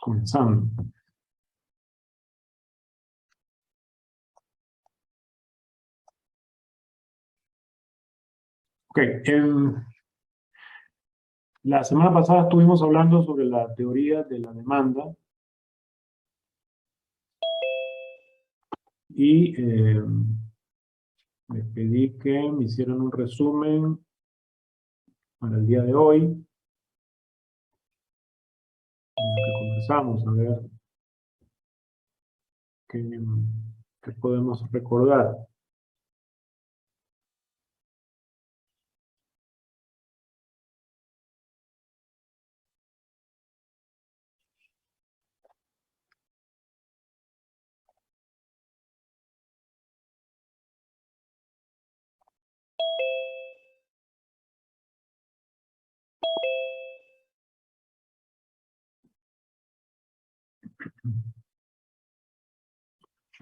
Comenzando. Ok, la semana pasada estuvimos hablando sobre la teoría de la demanda y les pedí que me hicieran un resumen para el día de hoy de lo que conversamos, a ver qué podemos recordar.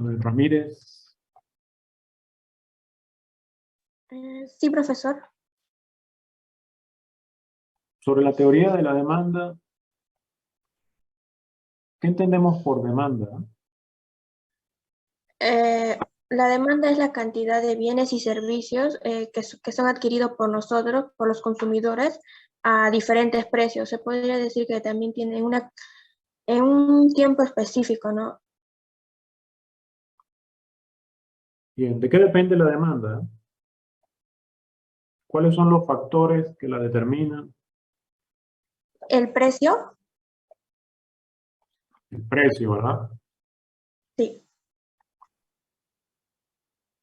A ver, Ramírez. Sí, profesor. Sobre la teoría de la demanda, ¿qué entendemos por demanda? La demanda es la cantidad de bienes y servicios que son adquiridos por nosotros, por los consumidores, a diferentes precios. Se podría decir que también tienen en un tiempo específico, ¿no? Bien, ¿de qué depende la demanda? ¿Cuáles son los factores que la determinan? El precio, El precio, ¿verdad? sí.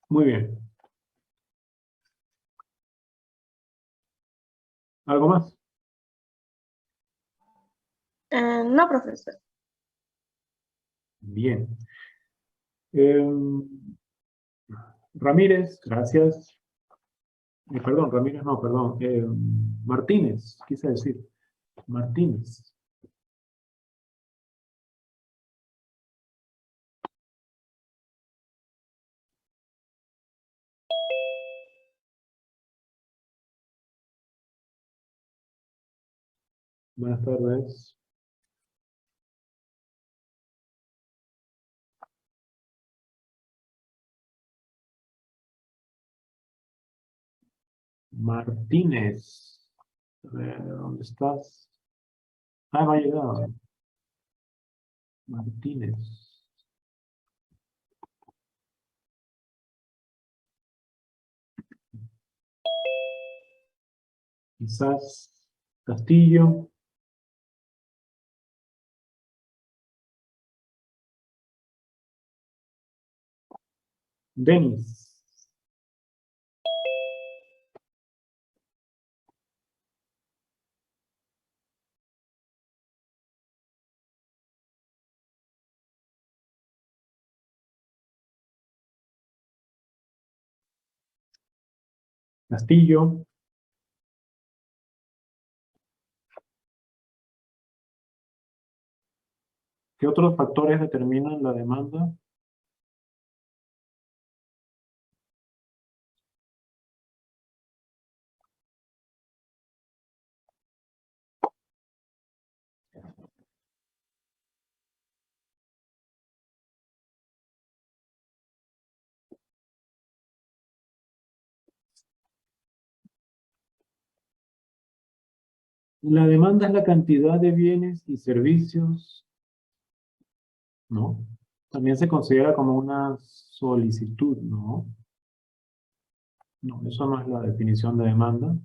Muy bien. ¿Algo más? No, profesor. Bien. Ramírez, gracias. Perdón, Ramírez, no, perdón. Martínez, quise decir. Martínez. Buenas tardes. Martínez. A ver, ¿dónde estás? Ah, me ha llegado. Martínez. Quizás Castillo. Denis. Castillo. ¿Qué otros factores determinan la demanda? La demanda es la cantidad de bienes y servicios, ¿no? También se considera como una solicitud, ¿no? No, eso no es la definición de demanda.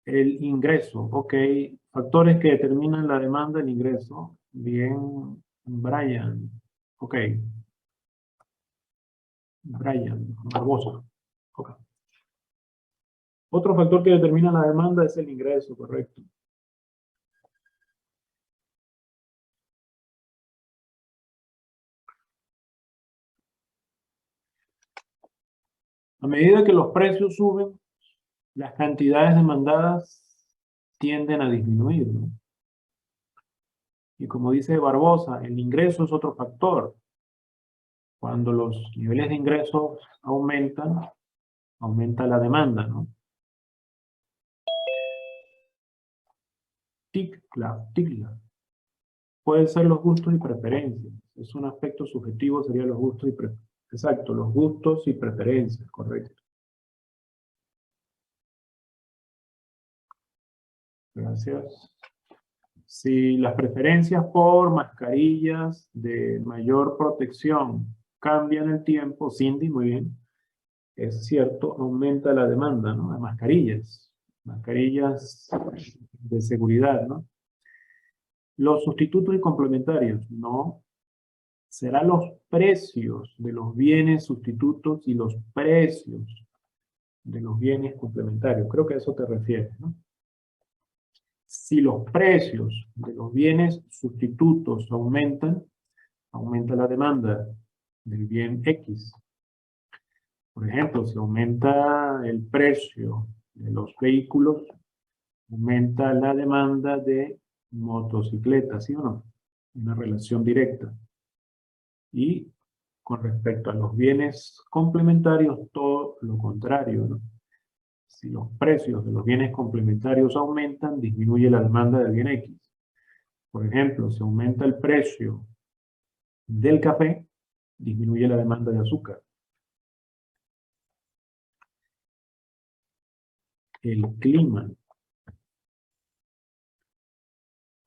El ingreso, ok. Factores que determinan la demanda, el ingreso. Bien, Brian. Ok. Brian, Barbosa. Ok. Otro factor que determina la demanda es el ingreso, correcto. A medida que los precios suben, las cantidades demandadas tienden a disminuir, ¿no? Y como dice Barbosa, el ingreso es otro factor. Cuando los niveles de ingresos aumentan, aumenta la demanda, ¿no? Tic-clac, tic-clac. pueden ser los gustos y preferencias. Es un aspecto subjetivo, sería los gustos y preferencias. Exacto, los gustos y preferencias, correcto. Gracias. Si las preferencias por mascarillas de mayor protección cambian el tiempo, Cindy, muy bien, es cierto, aumenta la demanda, ¿no? De mascarillas de seguridad, ¿no? Los sustitutos y complementarios, no. Serán los precios de los bienes sustitutos y los precios de los bienes complementarios. Creo que a eso te refieres, ¿no? Si los precios de los bienes sustitutos aumentan, aumenta la demanda del bien X. Por ejemplo, si aumenta el precio de los vehículos, aumenta la demanda de motocicletas, ¿sí o no? Una relación directa. Y con respecto a los bienes complementarios, todo lo contrario, ¿no? Si los precios de los bienes complementarios aumentan, disminuye la demanda del bien X. Por ejemplo, si aumenta el precio del café, disminuye la demanda de azúcar. El clima.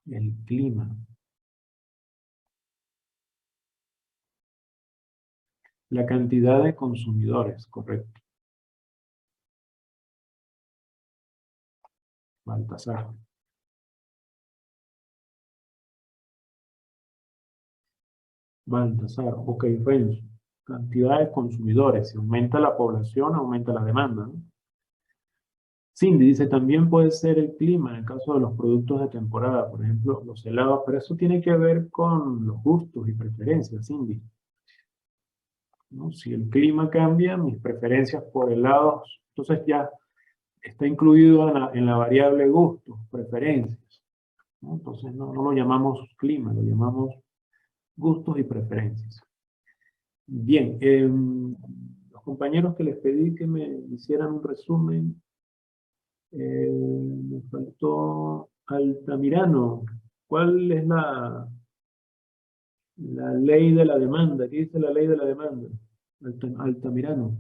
El clima. La cantidad de consumidores, correcto. Baltasar. Baltasar, ok, Renzo. Cantidad de consumidores. Si aumenta la población, aumenta la demanda, ¿no? Cindy dice, también puede ser el clima en el caso de los productos de temporada, por ejemplo, los helados, pero eso tiene que ver con los gustos y preferencias, Cindy, ¿no? Si el clima cambia, mis preferencias por helados, entonces ya está incluido en la variable gustos, preferencias, ¿no? Entonces no lo llamamos clima, lo llamamos gustos y preferencias. Bien, los compañeros que les pedí que me hicieran un resumen, me faltó Altamirano. ¿Cuál es la ley de la demanda? ¿Qué dice la ley de la demanda? Altamirano.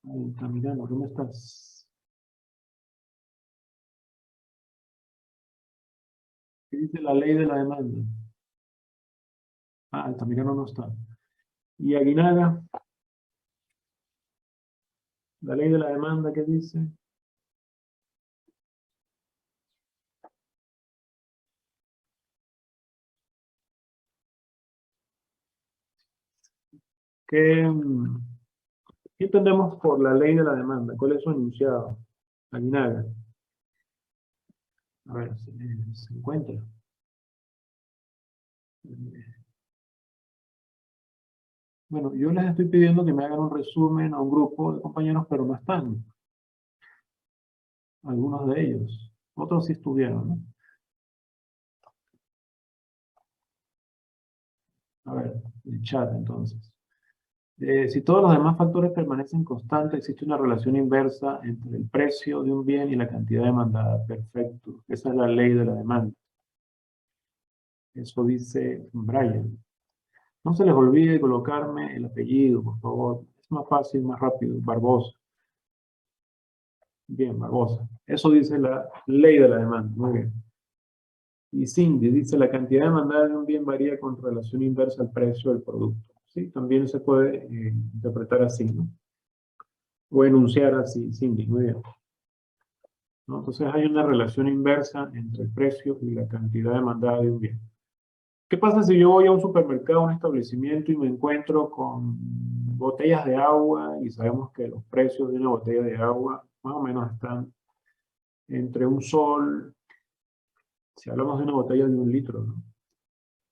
Altamirano, ¿dónde estás? ¿Qué dice la ley de la demanda? Ah, Altamirano no está. ¿Y Aguinaga? La ley de la demanda, ¿qué dice? ¿Qué entendemos por la ley de la demanda? ¿Cuál es su enunciado? Aguinaga. A ver, se encuentra. Bueno, yo les estoy pidiendo que me hagan un resumen a un grupo de compañeros, pero no están. Algunos de ellos. Otros sí estuvieron, ¿no? A ver, el chat entonces. Si todos los demás factores permanecen constantes, existe una relación inversa entre el precio de un bien y la cantidad demandada. Perfecto. Esa es la ley de la demanda. Eso dice Brian. No se les olvide colocarme el apellido, por favor. Es más fácil, más rápido. Barbosa. Bien, Barbosa. Eso dice la ley de la demanda. Muy bien. Y Cindy dice, la cantidad demandada de un bien varía con relación inversa al precio del producto. Sí, también se puede interpretar así, ¿no? O enunciar así, Cindy, muy bien. ¿No? Entonces hay una relación inversa entre el precio y la cantidad demandada de un bien. ¿Qué pasa si yo voy a un supermercado, a un establecimiento y me encuentro con botellas de agua y sabemos que los precios de una botella de agua más o menos están entre un sol, si hablamos de una botella de 1 litro, ¿no?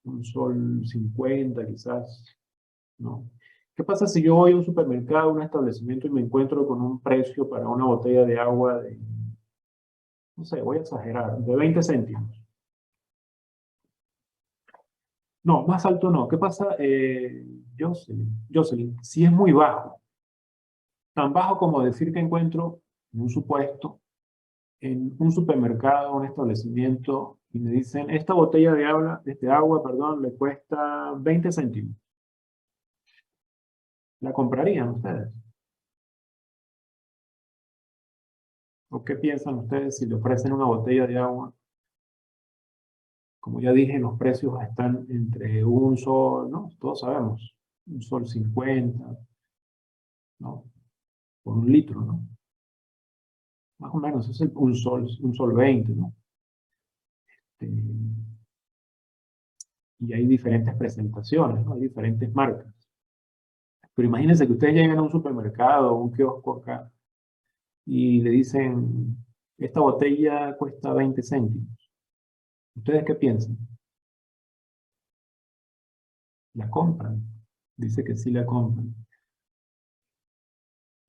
Un sol 50 quizás, ¿no? ¿Qué pasa si yo voy a un supermercado, a un establecimiento y me encuentro con un precio para una botella de agua de, no sé, voy a exagerar, de 20 céntimos? No, más alto no. ¿Qué pasa, Jocelyn? Si es muy bajo, tan bajo como decir que encuentro en un supuesto, en un supermercado, un establecimiento, y me dicen, esta botella de agua, perdón, le cuesta 20 céntimos. ¿La comprarían ustedes? ¿O qué piensan ustedes si le ofrecen una botella de agua? Como ya dije, los precios están entre un sol, ¿no? Todos sabemos, un sol 50, ¿no? Por un litro, ¿no? Más o menos, es un sol 20, ¿no? Eh, y hay diferentes presentaciones, ¿no? Hay diferentes marcas. Pero imagínense que ustedes lleguen a un supermercado o un kiosco acá y le dicen, esta botella cuesta 20 céntimos. ¿Ustedes qué piensan? ¿La compran? Dice que sí la compran.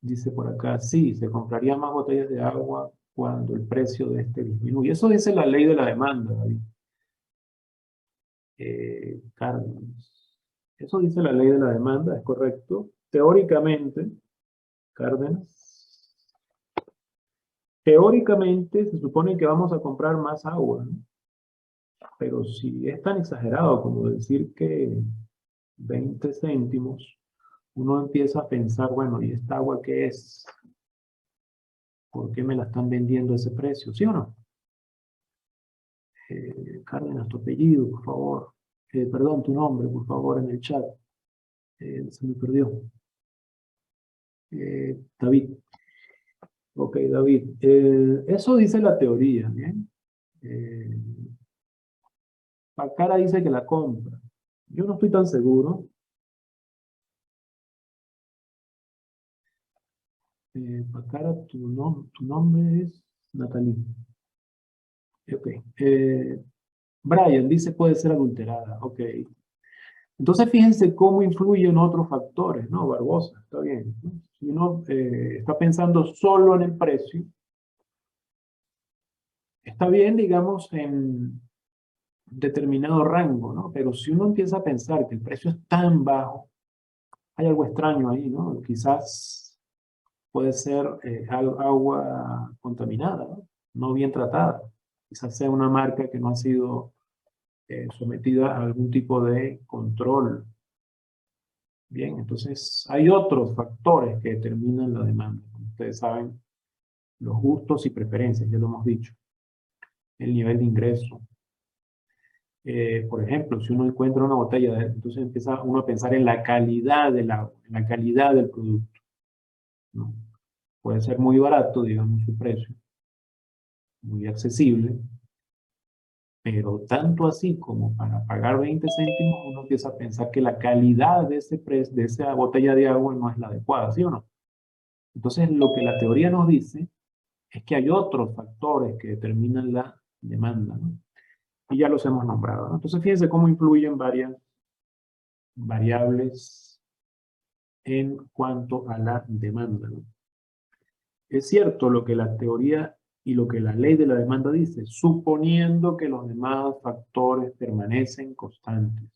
Dice por acá, sí, se compraría más botellas de agua cuando el precio de este disminuye. Eso dice la ley de la demanda, David. Cárdenas. Eso dice la ley de la demanda, es correcto. Teóricamente, Cárdenas, teóricamente se supone que vamos a comprar más agua, ¿no? Pero si es tan exagerado como decir que 20 céntimos, uno empieza a pensar, bueno, ¿y esta agua qué es? ¿Por qué me la están vendiendo a ese precio? ¿Sí o no? Cárdenas, tu apellido, por favor. Perdón, tu nombre, por favor, en el chat. Se me perdió. David. Ok, David. Eso dice la teoría, ¿bien? Eh, Pacara dice que la compra. Yo no estoy tan seguro. Pacara, tu nombre es Natalie. Ok. Brian dice puede ser adulterada. Ok. Entonces fíjense cómo influyen otros factores, ¿no? Barbosa, está bien, ¿no? Si uno está pensando solo en el precio, está bien, digamos, en determinado rango, ¿no? Pero si uno empieza a pensar que el precio es tan bajo, hay algo extraño ahí, ¿no? Quizás puede ser agua contaminada, ¿no? No bien tratada. Quizás sea una marca que no ha sido sometida a algún tipo de control. Bien, entonces hay otros factores que determinan la demanda. Como ustedes saben, los gustos y preferencias, ya lo hemos dicho. El nivel de ingreso. Por ejemplo, si uno encuentra una botella, entonces empieza uno a pensar en la calidad del agua, en la calidad del producto, ¿no? Puede ser muy barato, digamos, su precio, muy accesible, pero tanto así como para pagar 20 céntimos, uno empieza a pensar que la calidad de ese precio, de esa botella de agua no es la adecuada, ¿sí o no? Entonces, lo que la teoría nos dice es que hay otros factores que determinan la demanda, ¿no? Y ya los hemos nombrado, ¿no? Entonces, fíjense cómo influyen varias variables en cuanto a la demanda, ¿no? Es cierto lo que la teoría y lo que la ley de la demanda dice, suponiendo que los demás factores permanecen constantes.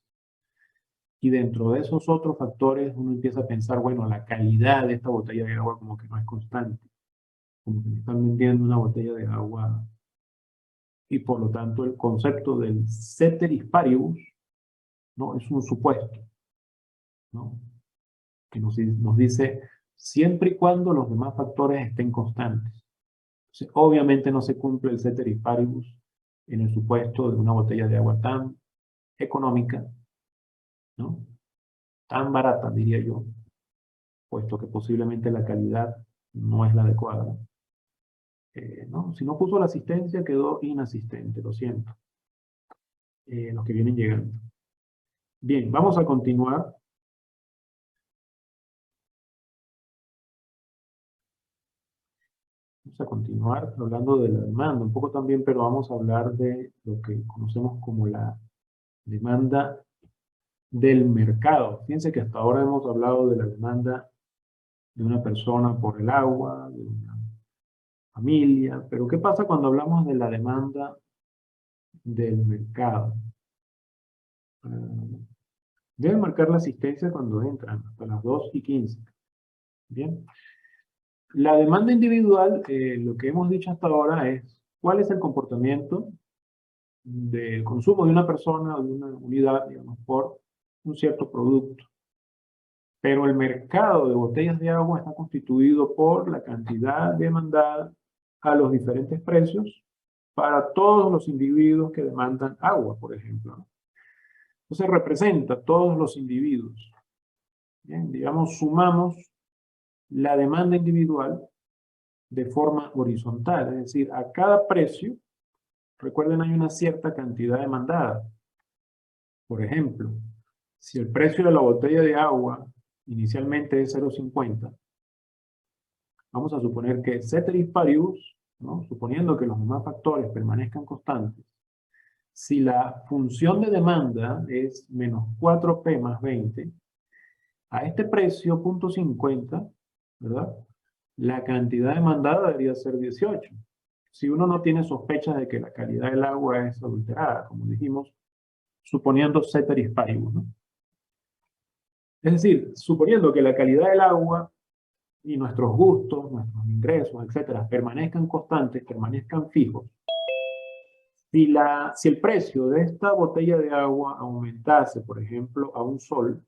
Y dentro de esos otros factores uno empieza a pensar, bueno, la calidad de esta botella de agua como que no es constante. Como que me están vendiendo una botella de agua y por lo tanto el concepto del ceteris paribus, ¿no? Es un supuesto, ¿no? Que nos dice siempre y cuando los demás factores estén constantes. Entonces, obviamente no se cumple el ceteris paribus en el supuesto de una botella de agua tan económica, ¿no? Tan barata, diría yo, puesto que posiblemente la calidad no es la adecuada. ¿No? Si no puso la asistencia, quedó inasistente, lo siento. Los que vienen llegando. Bien, vamos a continuar. Vamos a continuar hablando de la demanda, un poco también, pero vamos a hablar de lo que conocemos como la demanda del mercado. Fíjense que hasta ahora hemos hablado de la demanda de una persona por el agua, de una familia, pero ¿qué pasa cuando hablamos de la demanda del mercado? Deben marcar la asistencia cuando entran, hasta las 2:15. Bien. La demanda individual, lo que hemos dicho hasta ahora es cuál es el comportamiento del consumo de una persona o de una unidad, digamos, por un cierto producto. Pero el mercado de botellas de agua está constituido por la cantidad demandada a los diferentes precios para todos los individuos que demandan agua, por ejemplo, ¿no? Entonces representa todos los individuos. Bien, digamos, sumamos la demanda individual de forma horizontal, es decir, a cada precio, recuerden, hay una cierta cantidad demandada. Por ejemplo, si el precio de la botella de agua inicialmente es 0,50, vamos a suponer que ceteris paribus, ¿no? Suponiendo que los demás factores permanezcan constantes, si la función de demanda es menos 4p más 20, a este precio, 0,50, ¿verdad? La cantidad demandada debería ser 18. Si uno no tiene sospechas de que la calidad del agua es adulterada, como dijimos, suponiendo ceteris paribus, ¿no? Es decir, suponiendo que la calidad del agua y nuestros gustos, nuestros ingresos, etcétera, permanezcan constantes, permanezcan fijos, si el precio de esta botella de agua aumentase, por ejemplo, a un sol,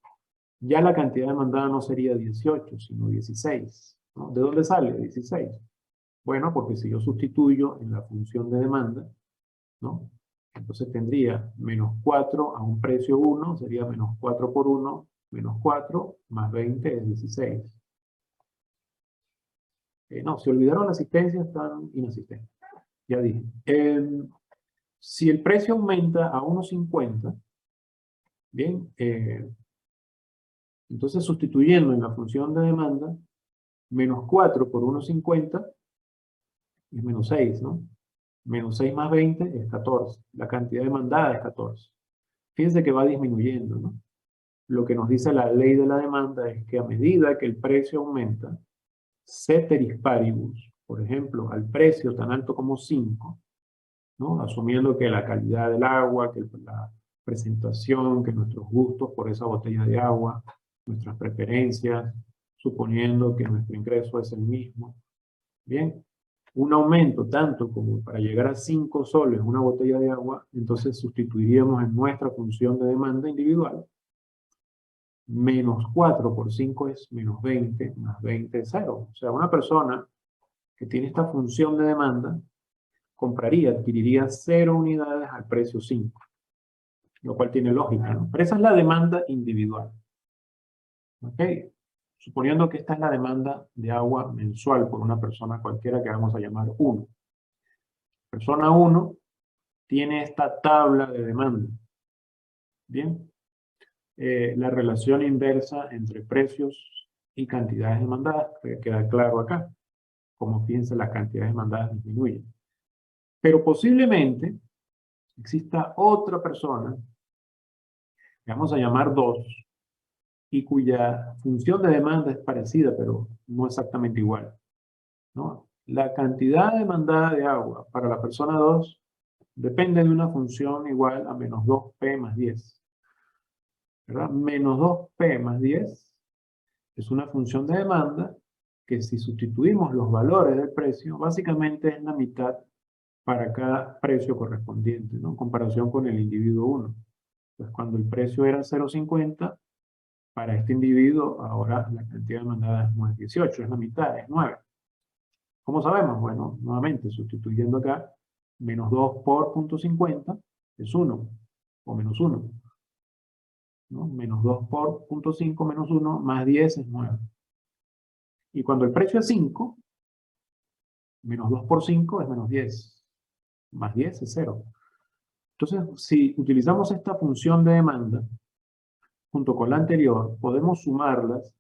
ya la cantidad demandada no sería 18, sino 16. ¿No? ¿De dónde sale 16? Bueno, porque si yo sustituyo en la función de demanda, ¿no? Entonces tendría menos 4 a un precio 1, sería menos 4 por 1, menos 4, más 20 es 16. No, se olvidaron la asistencia, están inasistentes. Ya dije. Si el precio aumenta a 1,50, bien, entonces sustituyendo en la función de demanda, menos 4 por 1,50 es menos 6, ¿no? Menos 6 más 20 es 14. La cantidad demandada es 14. Fíjense que va disminuyendo, ¿no? Lo que nos dice la ley de la demanda es que a medida que el precio aumenta, ceteris paribus, por ejemplo, al precio tan alto como 5, ¿no? Asumiendo que la calidad del agua, que la presentación, que nuestros gustos por esa botella de agua, nuestras preferencias, suponiendo que nuestro ingreso es el mismo. Bien, un aumento tanto como para llegar a 5 soles una botella de agua, entonces sustituiríamos en nuestra función de demanda individual. Menos 4 por 5 es menos 20, más 20 es 0. O sea, una persona que tiene esta función de demanda adquiriría 0 unidades al precio 5, lo cual tiene lógica, ¿no? Pero esa es la demanda individual. ¿Ok? Suponiendo que esta es la demanda de agua mensual por una persona cualquiera que vamos a llamar 1. Persona 1 tiene esta tabla de demanda. Bien. La relación inversa entre precios y cantidades demandadas, que queda claro acá. Como fíjense, las cantidades demandadas disminuyen. Pero posiblemente exista otra persona, que vamos a llamar 2, y cuya función de demanda es parecida, pero no exactamente igual, ¿no? La cantidad demandada de agua para la persona 2 depende de una función igual a menos 2p más 10. ¿Verdad? Menos 2p más 10 es una función de demanda que si sustituimos los valores del precio, básicamente es la mitad para cada precio correspondiente, ¿no? En comparación con el individuo 1. Pues cuando el precio era 0,50, para este individuo, ahora la cantidad demandada no es 18, es la mitad, es 9. ¿Cómo sabemos? Bueno, nuevamente, sustituyendo acá, menos 2 por 0,50 es 1, o menos 1. ¿No? Menos 2 por 0,5 menos 1, más 10 es 9. Y cuando el precio es 5, menos 2 por 5 es menos 10. Más 10 es 0. Entonces, si utilizamos esta función de demanda, junto con la anterior, podemos sumarlas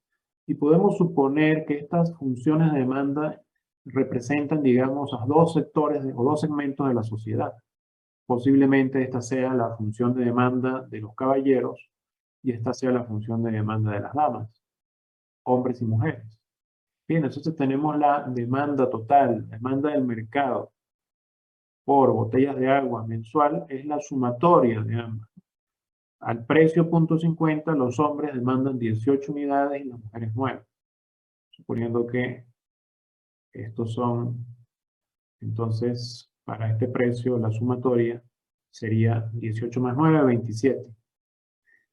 y podemos suponer que estas funciones de demanda representan, digamos, a 2 sectores o 2 segmentos de la sociedad. Posiblemente esta sea la función de demanda de los caballeros y esta sea la función de demanda de las damas, hombres y mujeres. Bien, entonces tenemos la demanda total, demanda del mercado por botellas de agua mensual, es la sumatoria de ambas. al precio .50, los hombres demandan 18 unidades y las mujeres 9. Suponiendo que estos son, entonces, para este precio, la sumatoria sería 18 más 9, 27.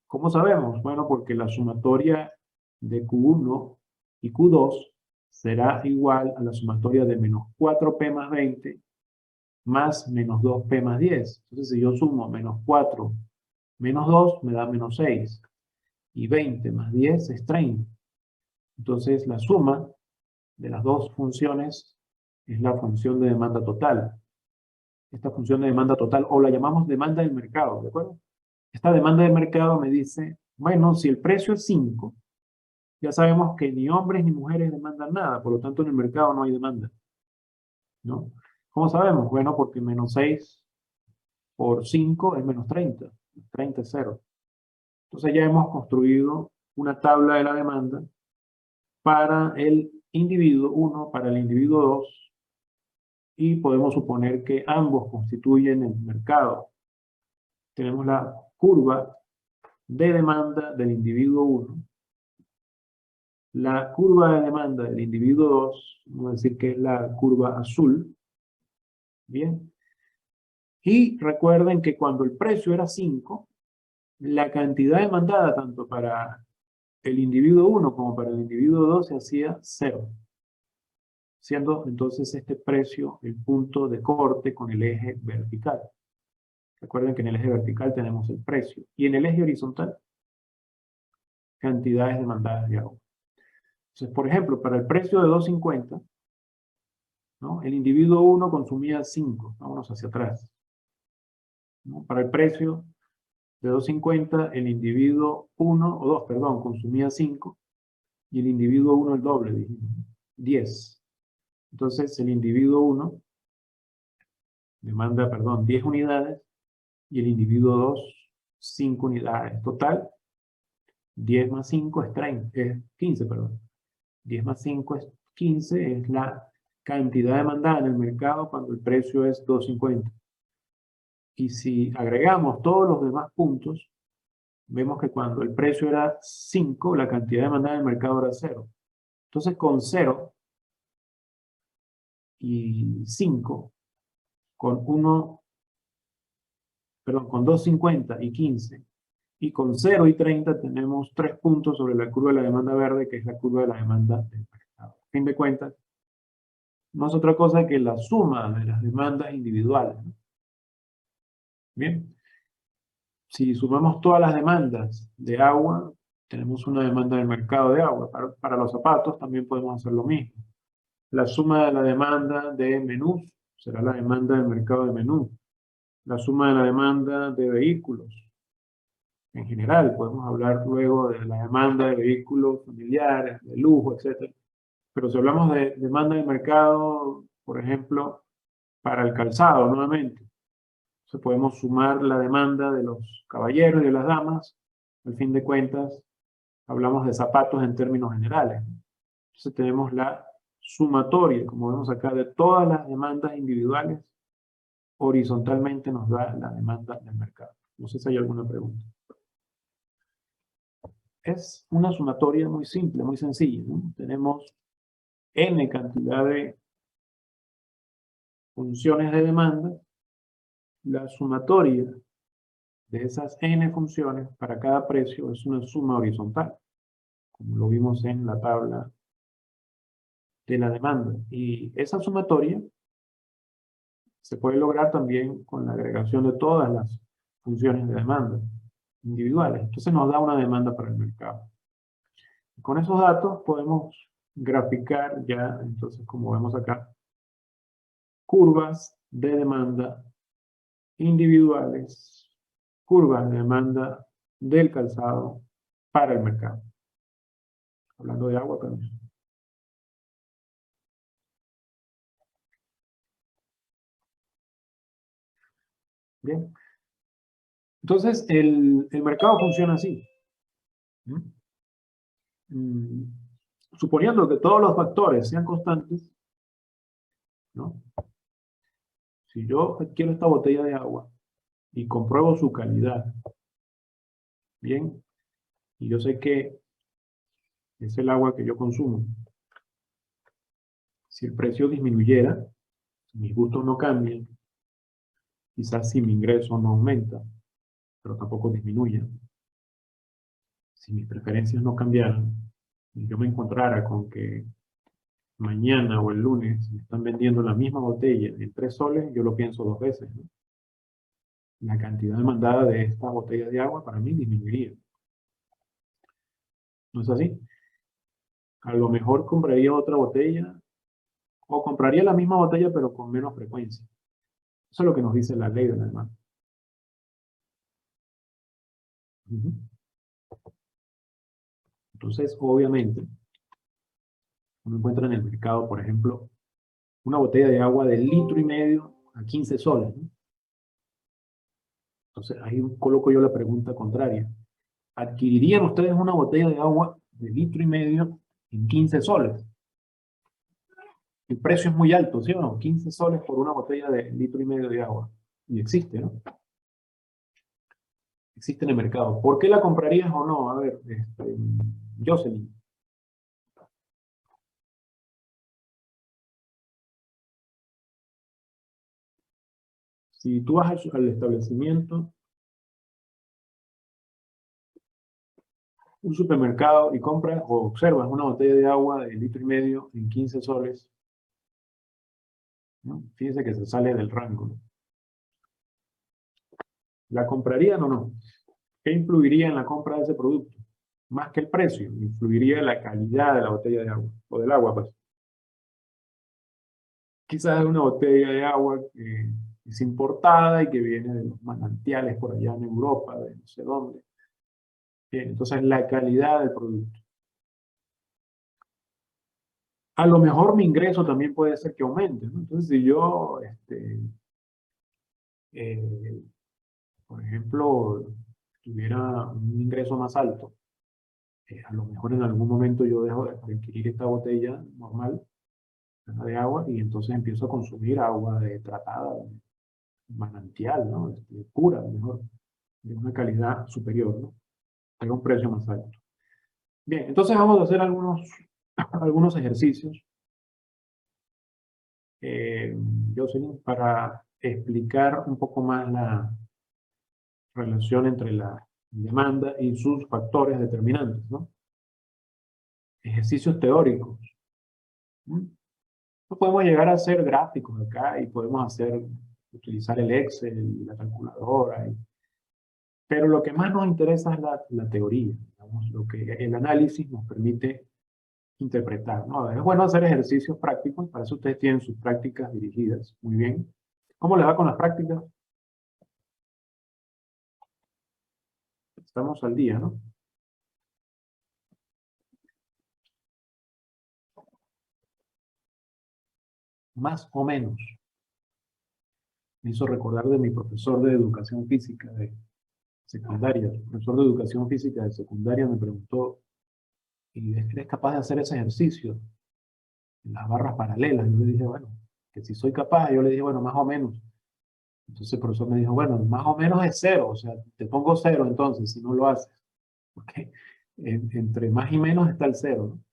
¿Cómo sabemos? Bueno, porque la sumatoria de Q1 y Q2 será igual a la sumatoria de menos 4P más 20 más menos 2P más 10. Entonces, si yo sumo menos 4 menos 2, me da menos 6. Y 20 más 10 es 30. Entonces, la suma de las dos funciones es la función de demanda total. Esta función de demanda total, o la llamamos demanda del mercado, ¿de acuerdo? Esta demanda del mercado me dice, bueno, si el precio es 5, ya sabemos que ni hombres ni mujeres demandan nada, por lo tanto en el mercado no hay demanda, ¿no? ¿Cómo sabemos? Bueno, porque menos 6 por 5 es menos 30. 30 es 0. Entonces ya hemos construido una tabla de la demanda para el individuo 1, para el individuo 2, y podemos suponer que ambos constituyen el mercado. Tenemos la curva de demanda del individuo 1, la curva de demanda del individuo 2, vamos a decir que es la curva azul. Bien. Y recuerden que cuando el precio era 5, la cantidad demandada tanto para el individuo 1 como para el individuo 2 se hacía 0. Siendo entonces este precio el punto de corte con el eje vertical. Recuerden que en el eje vertical tenemos el precio. Y en el eje horizontal, cantidades demandadas de agua. Entonces, por ejemplo, para el precio de 2.50, ¿no? El individuo 1 consumía 5. Vámonos hacia atrás, ¿no? Para el precio de 2.50, el individuo 1, o 2, perdón, consumía 5. Y el individuo 1 el doble, dijimos, 10. Entonces, el individuo 1 demanda, perdón, 10 unidades. Y el individuo 2, 5 unidades. Total, 10 más 5 es 30, es 15, perdón. 10 más 5 es 15, es la cantidad demandada en el mercado cuando el precio es 2.50. Y si agregamos todos los demás puntos, vemos que cuando el precio era 5, la cantidad demandada en el mercado era 0. Entonces con 0 y 5, con 1, perdón, con 2.50 y 15, y con 0 y 30 tenemos 3 puntos sobre la curva de la demanda verde, que es la curva de la demanda del mercado. A fin de cuentas, no es otra cosa que la suma de las demandas individuales, ¿no? Bien, si sumamos todas las demandas de agua, tenemos una demanda del mercado de agua. Para los zapatos también podemos hacer lo mismo. La suma de la demanda de menús será la demanda del mercado de menús. La suma de la demanda de vehículos en general. Podemos hablar luego de la demanda de vehículos familiares, de lujo, etc. Pero si hablamos de demanda de mercado, por ejemplo, para el calzado, nuevamente, entonces podemos sumar la demanda de los caballeros y de las damas. Al fin de cuentas, hablamos de zapatos en términos generales. Entonces tenemos la sumatoria, como vemos acá, de todas las demandas individuales. Horizontalmente nos da la demanda del mercado. No sé si hay alguna pregunta. Es una sumatoria muy simple, muy sencilla, ¿no? Tenemos n cantidad de funciones de demanda. La sumatoria de esas n funciones para cada precio es una suma horizontal, como lo vimos en la tabla de la demanda. Y esa sumatoria se puede lograr también con la agregación de todas las funciones de demanda individuales. Entonces nos da una demanda para el mercado. Con esos datos podemos graficar ya, entonces, como vemos acá, curvas de demanda individuales, curvas de demanda del calzado para el mercado. Hablando de agua también. Bien. Entonces, el mercado funciona así. Suponiendo que todos los factores sean constantes, ¿no? Si yo adquiero esta botella de agua y compruebo su calidad, Bien, y yo sé que es el agua que yo consumo. Si el precio disminuyera, mis gustos no cambian, quizás si mi ingreso no aumenta, pero tampoco disminuye. Si mis preferencias no cambiaran, y yo me encontrara con que mañana o el lunes me están vendiendo la misma botella en 3 soles, yo lo pienso 2 veces, ¿no? La cantidad demandada de esta botella de agua para mí disminuiría. ¿No es así? A lo mejor compraría otra botella o compraría la misma botella pero con menos frecuencia. Eso es lo que nos dice la ley de la demanda. Ujú. Entonces, obviamente, uno encuentra en el mercado, por ejemplo, una botella de agua de 1,5 litros a 15 soles, ¿no? Entonces, ahí coloco yo la pregunta contraria. ¿Adquirirían ustedes una botella de agua de 1,5 litros en 15 soles? El precio es muy alto, ¿sí o no? 15 soles por una botella de 1,5 litros de agua. Y existe, ¿no? Existe en el mercado. ¿Por qué la comprarías o no? A ver, Jocelyn. Si tú vas al establecimiento, un supermercado, y compras o observas una botella de agua de 1,5 litros en 15 soles, ¿no? Fíjense que se sale del rango, ¿no? ¿La comprarían o no? ¿Qué influiría en la compra de ese producto? Más que el precio, influiría la calidad de la botella de agua, o del agua, pues. Quizás es una botella de agua que es importada y que viene de los manantiales por allá en Europa, de no sé dónde. Bien, entonces la calidad del producto. A lo mejor mi ingreso también puede ser que aumente, ¿no? Entonces, si yo, eh, por ejemplo, tuviera un ingreso más alto, a lo mejor en algún momento yo dejo de adquirir esta botella normal, ¿verdad?, de agua, y entonces empiezo a consumir agua tratada, manantial, ¿no? Pura, mejor, de una calidad superior, ¿no? A un precio más alto. Bien, entonces vamos a hacer algunos ejercicios, Jocelyn, para explicar un poco más la relación entre la demanda y sus factores determinantes, ¿no? Ejercicios teóricos. ¿Mm? No podemos llegar a hacer gráficos acá y podemos utilizar el Excel, la calculadora, pero lo que más nos interesa es la teoría, digamos, lo que el análisis nos permite interpretar, ¿no? Es bueno hacer ejercicios prácticos, para eso ustedes tienen sus prácticas dirigidas. Muy bien. ¿Cómo les va con las prácticas? Estamos al día, ¿no? Más o menos. Me hizo recordar de mi profesor de educación física de secundaria. El profesor de educación física de secundaria me preguntó, ¿y eres capaz de hacer ese ejercicio en las barras paralelas? Y yo le dije, bueno, que si soy capaz. Yo le dije, bueno, más o menos. Entonces el profesor me dijo, bueno, más o menos es 0, o sea, te pongo 0 entonces, si no lo haces. Porque entre más y menos está el 0, ¿no?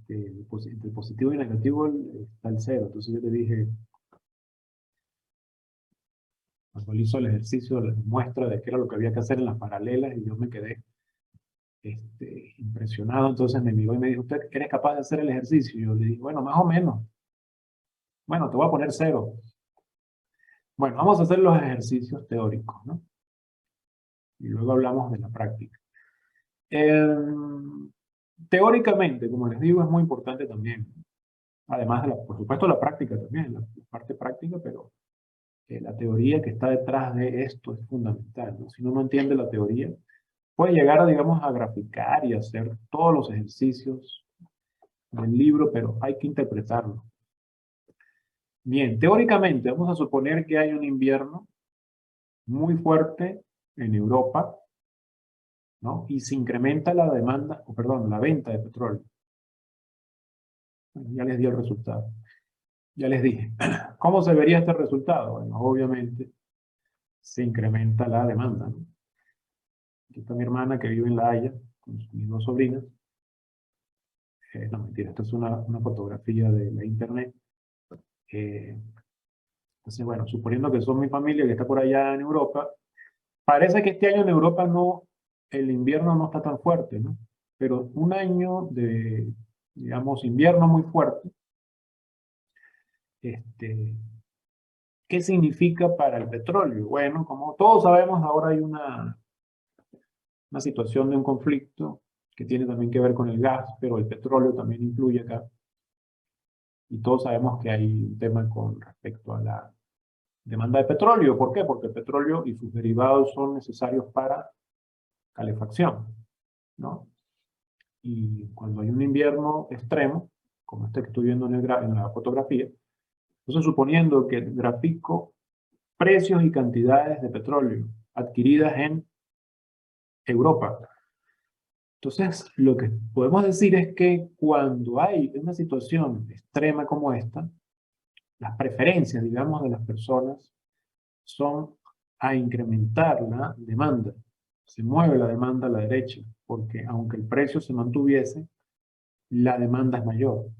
Entre positivo y negativo está el 0. Entonces yo le dije, cuando él hizo el ejercicio, la muestra de qué era lo que había que hacer en las paralelas, y yo me quedé impresionado. Entonces me miró y me dijo, ¿usted eres capaz de hacer el ejercicio? Y yo le dije, bueno, más o menos. Bueno, te voy a poner 0. Bueno, vamos a hacer los ejercicios teóricos, ¿no? Y luego hablamos de la práctica. Teóricamente, como les digo, es muy importante también. Además de, por supuesto, la práctica también, la parte práctica, pero la teoría que está detrás de esto es fundamental, ¿no? Si uno no entiende la teoría, puede llegar, digamos, a graficar y hacer todos los ejercicios del libro, pero hay que interpretarlo. Bien, teóricamente, vamos a suponer que hay un invierno muy fuerte en Europa, ¿no? Y se incrementa la demanda, o perdón, la venta de petróleo. Bueno, ya les di el resultado. Ya les dije. ¿Cómo se vería este resultado? Bueno, obviamente se incrementa la demanda, ¿no? Aquí está mi hermana que vive en La Haya, con mis dos sobrinas. No, mentira, esta es una fotografía de la internet. Entonces, bueno, suponiendo que son mi familia que está por allá en Europa, parece que este año en Europa no, el invierno no está tan fuerte, ¿no? Pero un año de, digamos, invierno muy fuerte, ¿qué significa para el petróleo? Bueno, como todos sabemos, ahora hay una situación de un conflicto que tiene también que ver con el gas, pero el petróleo también influye acá. Y todos sabemos que hay un tema con respecto a la demanda de petróleo. ¿Por qué? Porque el petróleo y sus derivados son necesarios para calefacción, ¿no? Y cuando hay un invierno extremo, como este que estoy viendo en la fotografía, entonces suponiendo que grafico precios y cantidades de petróleo adquiridas en Europa. Entonces, lo que podemos decir es que cuando hay una situación extrema como esta, las preferencias, digamos, de las personas son a incrementar la demanda. Se mueve la demanda a la derecha, porque aunque el precio se mantuviese, la demanda es mayor,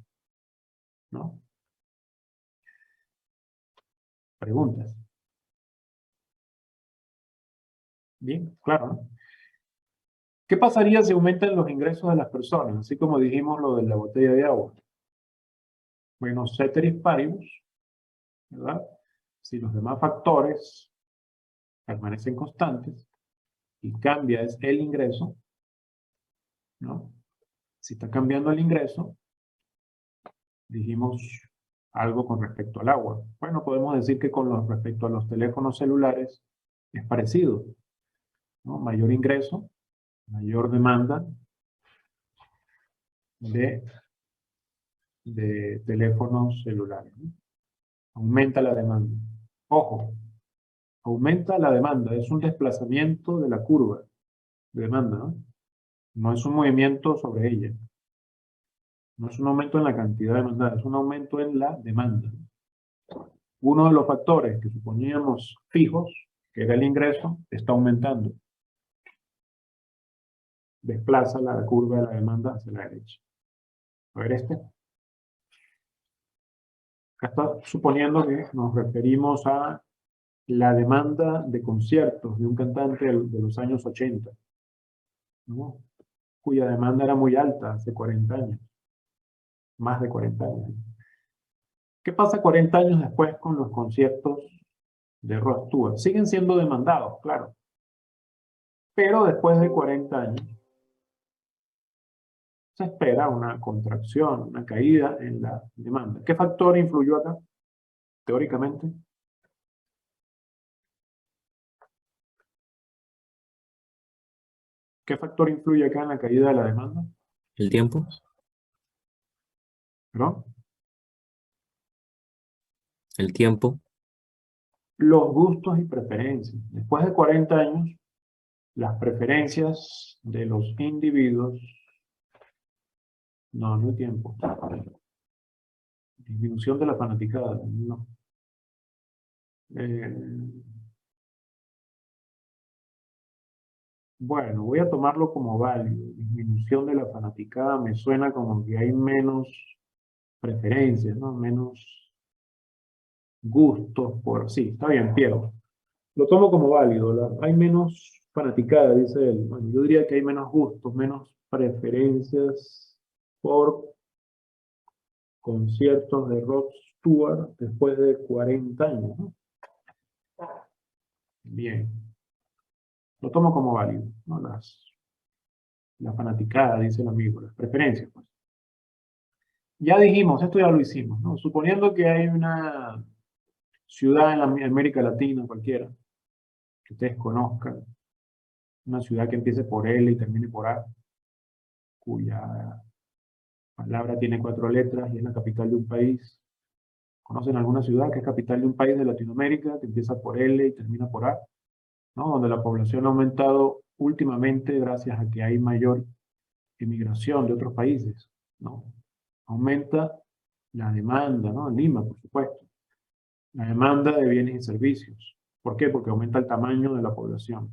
¿no? Preguntas. Bien, claro, ¿no? ¿Qué pasaría si aumentan los ingresos de las personas? Así como dijimos lo de la botella de agua. Bueno, ceteris paribus, ¿verdad? Si los demás factores permanecen constantes y cambia es el ingreso, ¿no? Si está cambiando el ingreso, dijimos algo con respecto al agua. Bueno, podemos decir que con respecto a los teléfonos celulares es parecido, ¿no? Mayor ingreso, mayor demanda de teléfonos celulares, ¿no? Aumenta la demanda. Ojo, aumenta la demanda, es un desplazamiento de la curva de demanda, ¿no? No es un movimiento sobre ella. No es un aumento en la cantidad demandada, es un aumento en la demanda. Uno de los factores que suponíamos fijos, que era el ingreso, está aumentando. Desplaza la curva de la demanda hacia la derecha. A ver este. Acá está suponiendo que nos referimos a la demanda de conciertos de un cantante de los años 80, ¿no? Cuya demanda era muy alta hace 40 años, más de 40 años. ¿Qué pasa 40 años después con los conciertos de Rod Stewart? Siguen siendo demandados, claro, pero después de 40 años se espera una contracción, una caída en la demanda. ¿Qué factor influyó acá, teóricamente? ¿Qué factor influye acá en la caída de la demanda? ¿El tiempo? ¿Perdón? El tiempo. Los gustos y preferencias. Después de 40 años, las preferencias de los individuos, no hay tiempo. Disminución de la fanaticada, no. Bueno, voy a tomarlo como válido. Disminución de la fanaticada me suena como que hay menos preferencias, ¿no? Menos gustos por... Sí, está bien, pierdo. Lo tomo como válido. Hay menos fanaticada, dice él. Bueno, yo diría que hay menos gustos, menos preferencias por conciertos de Rod Stewart después de 40 años, ¿no? Bien. Lo tomo como válido, ¿no? La fanaticada, dice el amigo, las preferencias, pues. Ya dijimos, esto ya lo hicimos, ¿no? Suponiendo que hay una ciudad en la América Latina, cualquiera, que ustedes conozcan, una ciudad que empiece por L y termine por A, cuya palabra tiene 4 letras y es la capital de un país. ¿Conocen alguna ciudad que es capital de un país de Latinoamérica, que empieza por L y termina por A? ¿No? Donde la población ha aumentado últimamente gracias a que hay mayor emigración de otros países, ¿no? Aumenta la demanda, ¿no? En Lima, por supuesto. La demanda de bienes y servicios. ¿Por qué? Porque aumenta el tamaño de la población.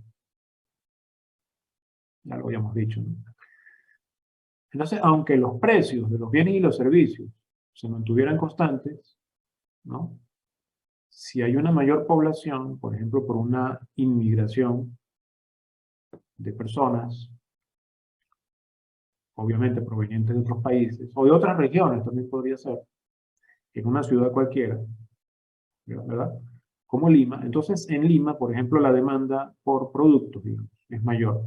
Ya lo habíamos dicho, ¿no? Entonces, aunque los precios de los bienes y los servicios se mantuvieran constantes, ¿no? Si hay una mayor población, por ejemplo, por una inmigración de personas, obviamente provenientes de otros países, o de otras regiones también podría ser, en una ciudad cualquiera, ¿verdad? Como Lima. Entonces, en Lima, por ejemplo, la demanda por productos, digamos, es mayor.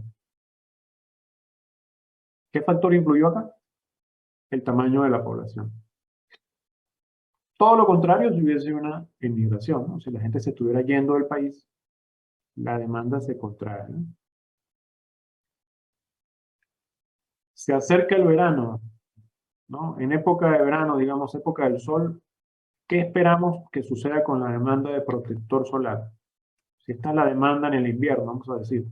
¿Qué factor influyó acá? El tamaño de la población. Todo lo contrario si hubiese una inmigración, ¿no? Si la gente se estuviera yendo del país, la demanda se contrae, ¿no? Se acerca el verano, ¿no? En época de verano, digamos, época del sol, ¿qué esperamos que suceda con la demanda de protector solar? Si está la demanda en el invierno, vamos a decir.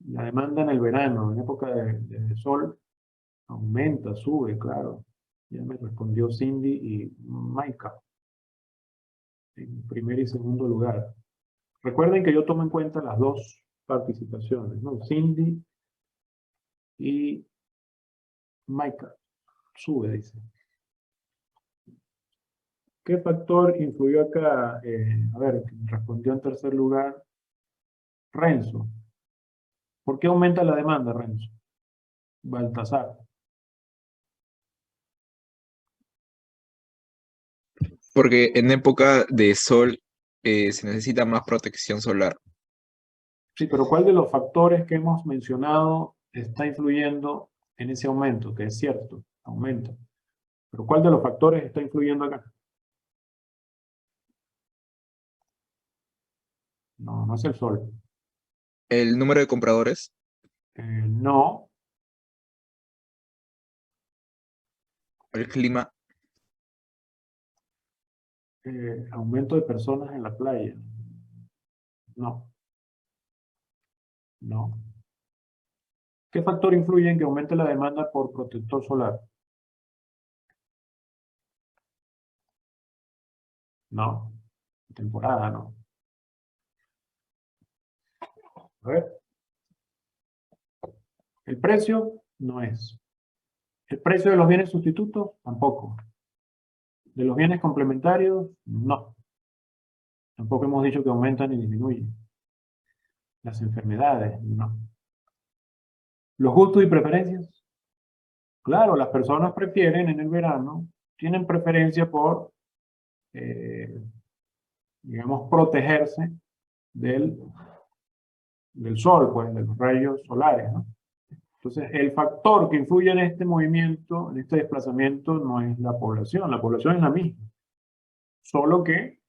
La demanda en el verano, en época de sol, aumenta, sube, claro. Ya me respondió Cindy y Maika, en primer y segundo lugar. Recuerden que yo tomo en cuenta las dos participaciones, ¿no? Cindy y Maika. Sube, dice. ¿Qué factor influyó acá? A ver, respondió en tercer lugar Renzo. ¿Por qué aumenta la demanda, Renzo? Baltasar. Porque en época de sol se necesita más protección solar. Sí, pero ¿cuál de los factores que hemos mencionado está influyendo en ese aumento? Que es cierto, aumenta. Pero ¿cuál de los factores está influyendo acá? No, no es el sol. El número de compradores, No, el clima, aumento de personas en la playa. No, no. ¿Qué factor influye en que aumente la demanda por protector solar? No, temporada, no. A ver, el precio no es. El precio de los bienes sustitutos, tampoco. De los bienes complementarios, no. Tampoco hemos dicho que aumentan y disminuyen. Las enfermedades, no. Los gustos y preferencias. Claro, las personas prefieren en el verano, tienen preferencia por, digamos, protegerse del, del sol, pues, de los rayos solares, ¿no? Entonces, el factor que influye en este movimiento, en este desplazamiento, no es la población es la misma. Solo que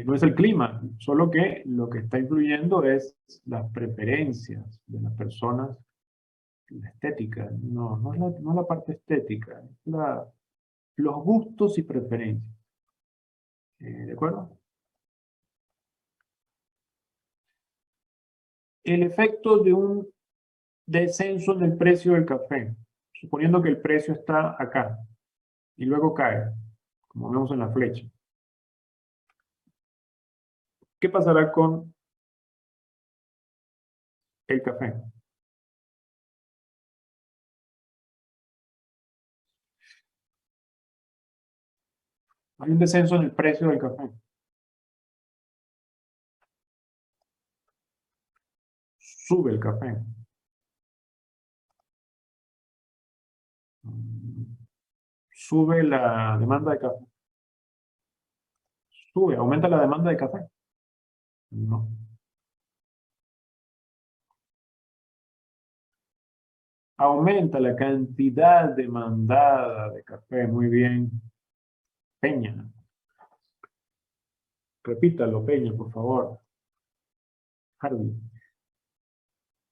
no es el clima, solo que lo que está influyendo es las preferencias de las personas, la estética, no es la parte estética, es los gustos y preferencias. ¿De acuerdo? El efecto de un descenso en el precio del café, suponiendo que el precio está acá y luego cae, como vemos en la flecha. ¿Qué pasará con el café? Hay un descenso en el precio del café. Sube el café. Sube la demanda de café. Sube, aumenta la demanda de café. No. Aumenta la cantidad demandada de café. Muy bien. Peña. Repítalo, Peña, por favor. Hardy.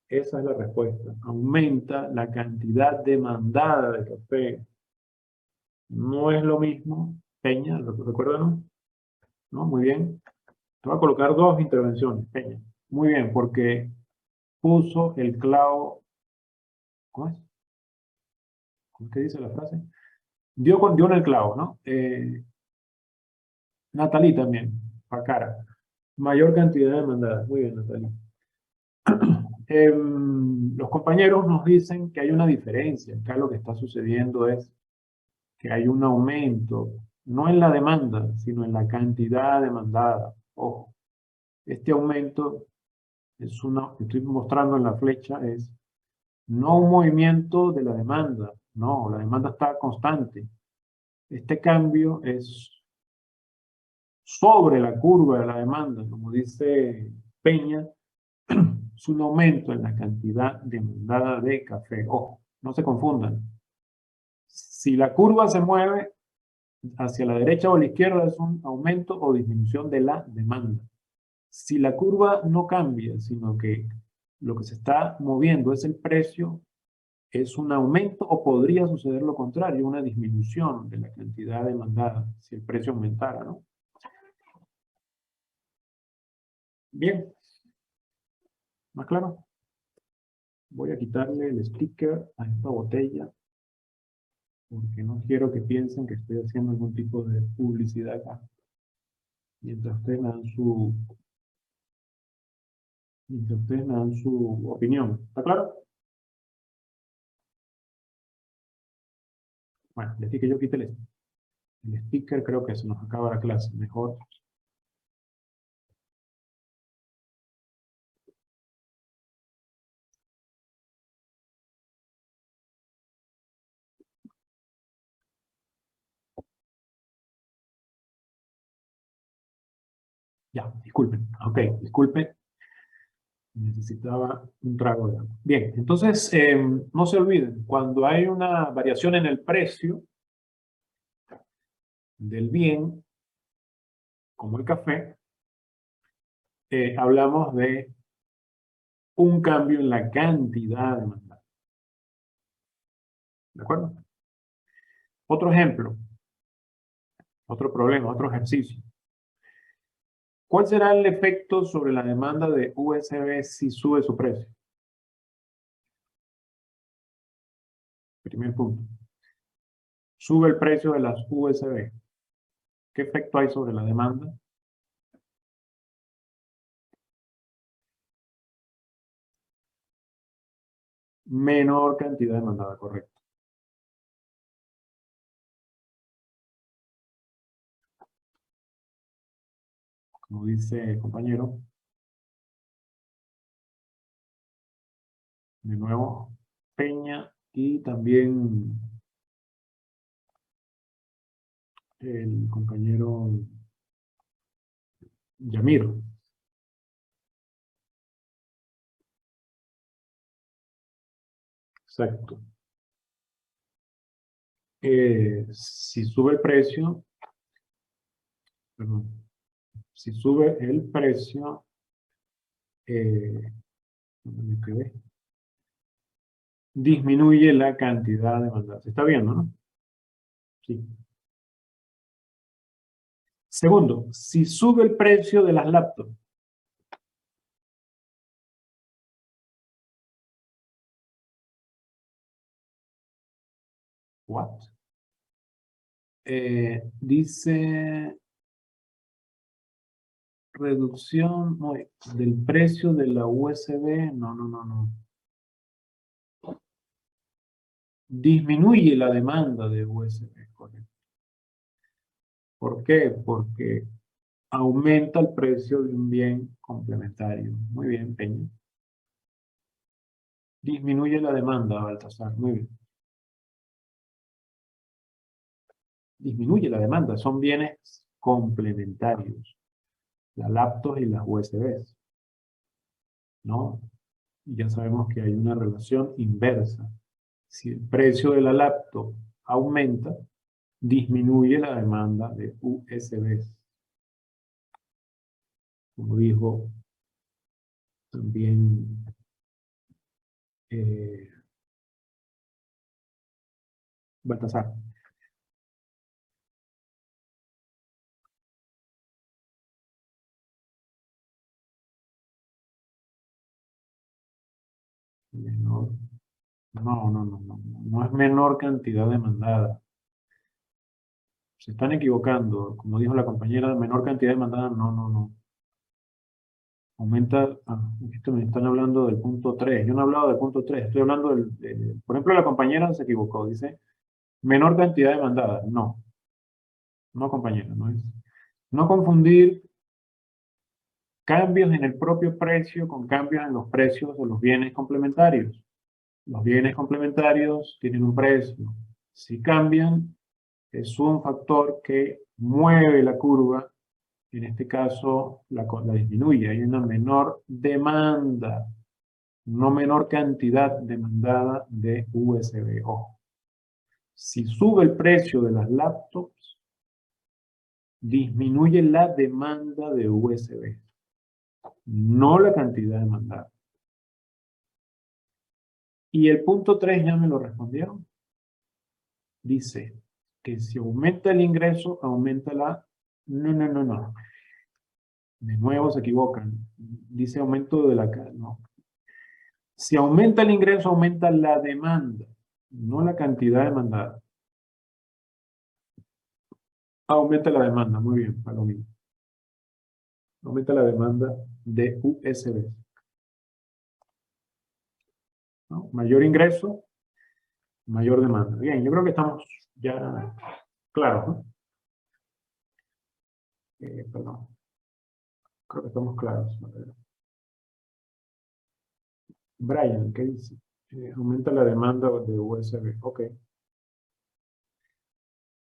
Esa es la respuesta. Aumenta la cantidad demandada de café. No es lo mismo. Peña, ¿recuerdan? ¿No? Muy bien. Te voy a colocar dos intervenciones, Peña. Muy bien, porque puso el clavo. ¿Cómo es? ¿Cómo es que dice la frase? Dio en el clavo, ¿no? Natalie también, Pacara. Mayor cantidad demandada. Muy bien, Natalia. Los compañeros nos dicen que hay una diferencia. Acá lo que está sucediendo es que hay un aumento, no en la demanda, sino en la cantidad demandada. Ojo, este aumento es una, que estoy mostrando en la flecha, es no un movimiento de la demanda, no, la demanda está constante. Este cambio es sobre la curva de la demanda, como dice Peña, es un aumento en la cantidad demandada de café. Ojo, no se confundan. Si la curva se mueve hacia la derecha o a la izquierda es un aumento o disminución de la demanda. Si la curva no cambia, sino que lo que se está moviendo es el precio, es un aumento o podría suceder lo contrario, una disminución de la cantidad demandada si el precio aumentara, ¿no? Bien, ¿más claro? Voy a quitarle el sticker a esta botella porque no quiero que piensen que estoy haciendo algún tipo de publicidad acá. Mientras ustedes me dan su opinión. ¿Está claro? Bueno, desde que yo quite el sticker, creo que se nos acaba la clase. Mejor. Ya, disculpen. Ok, disculpen. Necesitaba un trago de agua. Bien, entonces, no se olviden, cuando hay una variación en el precio del bien, como el café, hablamos de un cambio en la cantidad demandada. ¿De acuerdo? Otro ejemplo, otro problema, otro ejercicio. ¿Cuál será el efecto sobre la demanda de USB si sube su precio? Primer punto. Sube el precio de las USB. ¿Qué efecto hay sobre la demanda? Menor cantidad demandada, correcto. Como dice el compañero. De nuevo, Peña y también el compañero Yamir. Exacto. Si sube el precio, perdón, si sube el precio, ¿dónde me quedé? Disminuye la cantidad demandada. ¿Se está viendo, no? Sí. Segundo, si sube el precio de las laptops. What? Dice reducción no, del precio de la USB. No. Disminuye la demanda de USB, correcto. ¿Por qué? Porque aumenta el precio de un bien complementario. Muy bien, Peña. Disminuye la demanda, Baltasar. Muy bien. Disminuye la demanda. Son bienes complementarios. Las laptops y las USBs. ¿No? Y ya sabemos que hay una relación inversa. Si el precio de la laptop aumenta, disminuye la demanda de USBs. Como dijo también Baltasar. Menor. No es menor cantidad demandada. Se están equivocando. Como dijo la compañera, menor cantidad demandada, no. Aumenta, esto me están hablando del punto 3. Yo no he hablado del punto 3, estoy hablando por ejemplo, la compañera se equivocó, dice menor cantidad demandada. No, no compañera, no es. No confundir cambios en el propio precio con cambios en los precios de los bienes complementarios. Los bienes complementarios tienen un precio. Si cambian, es un factor que mueve la curva. En este caso, la disminuye. Hay una menor demanda, no menor cantidad demandada de USB. Ojo. Si sube el precio de las laptops, disminuye la demanda de USB, no la cantidad demandada. Y el punto 3 ya me lo respondieron. Dice que si aumenta el ingreso, aumenta la... No. De nuevo se equivocan. Dice aumento de la... No. Si aumenta el ingreso, aumenta la demanda, no la cantidad demandada. Aumenta la demanda, muy bien, Palomino. Aumenta la demanda de USB. ¿No? Mayor ingreso, mayor demanda. Bien, yo creo que estamos ya claros, ¿no? Perdón. Creo que estamos claros. Brian, ¿qué dice? Aumenta la demanda de USB. Ok.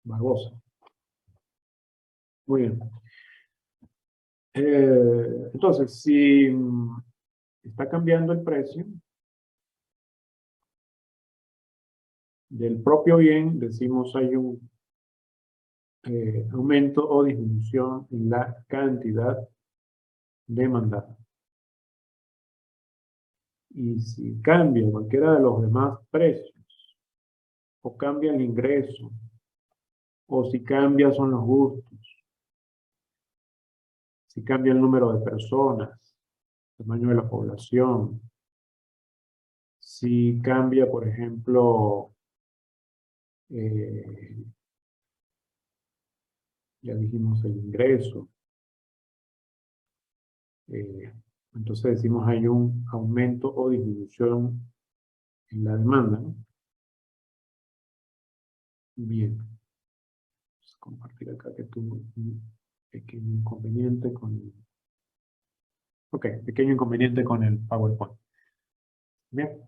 Barbosa. Muy bien. Entonces, si está cambiando el precio del propio bien, decimos hay un aumento o disminución en la cantidad demandada. Y si cambia cualquiera de los demás precios, o cambia el ingreso, o si cambia son los gustos, si cambia el número de personas, el tamaño de la población, si cambia, por ejemplo, ya dijimos el ingreso, entonces decimos hay un aumento o disminución en la demanda, ¿no? Bien. Vamos a compartir acá que tuvo un pequeño inconveniente con... Ok, pequeño inconveniente con el PowerPoint. Bien.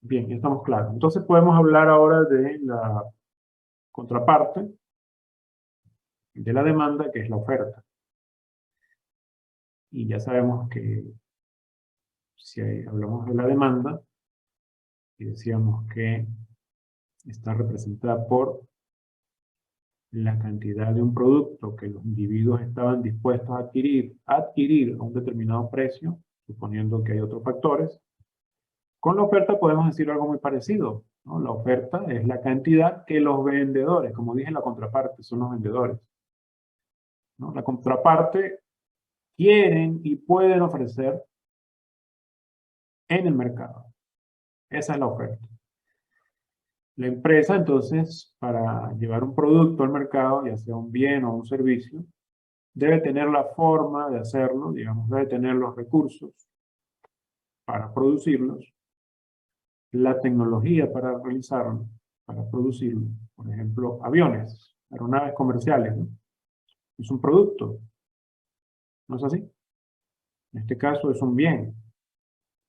Bien, ya estamos claros. Entonces podemos hablar ahora de la contraparte de la demanda, que es la oferta. Y ya sabemos que si hablamos de la demanda, y decíamos que está representada por la cantidad de un producto que los individuos estaban dispuestos a adquirir a un determinado precio, suponiendo que hay otros factores. Con la oferta podemos decir algo muy parecido, ¿no? La oferta es la cantidad que los vendedores, como dije, la contraparte son los vendedores, ¿no? La contraparte quieren y pueden ofrecer en el mercado. Esa es la oferta. La empresa, entonces, para llevar un producto al mercado, ya sea un bien o un servicio, debe tener la forma de hacerlo, digamos, debe tener los recursos para producirlos, la tecnología para realizarlo, para producirlo. Por ejemplo, aviones, aeronaves comerciales, ¿no? Es un producto, ¿no es así? En este caso es un bien.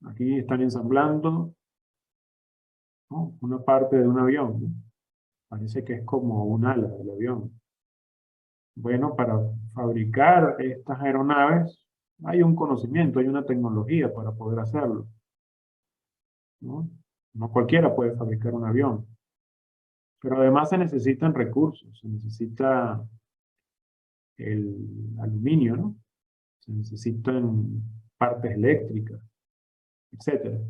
Aquí están ensamblando, ¿no?, una parte de un avión, ¿no? Parece que es como un ala del avión. Bueno, para fabricar estas aeronaves hay un conocimiento, hay una tecnología para poder hacerlo, ¿no? No cualquiera puede fabricar un avión. Pero además se necesitan recursos, se necesita el aluminio, ¿no? Se necesitan partes eléctricas, etc.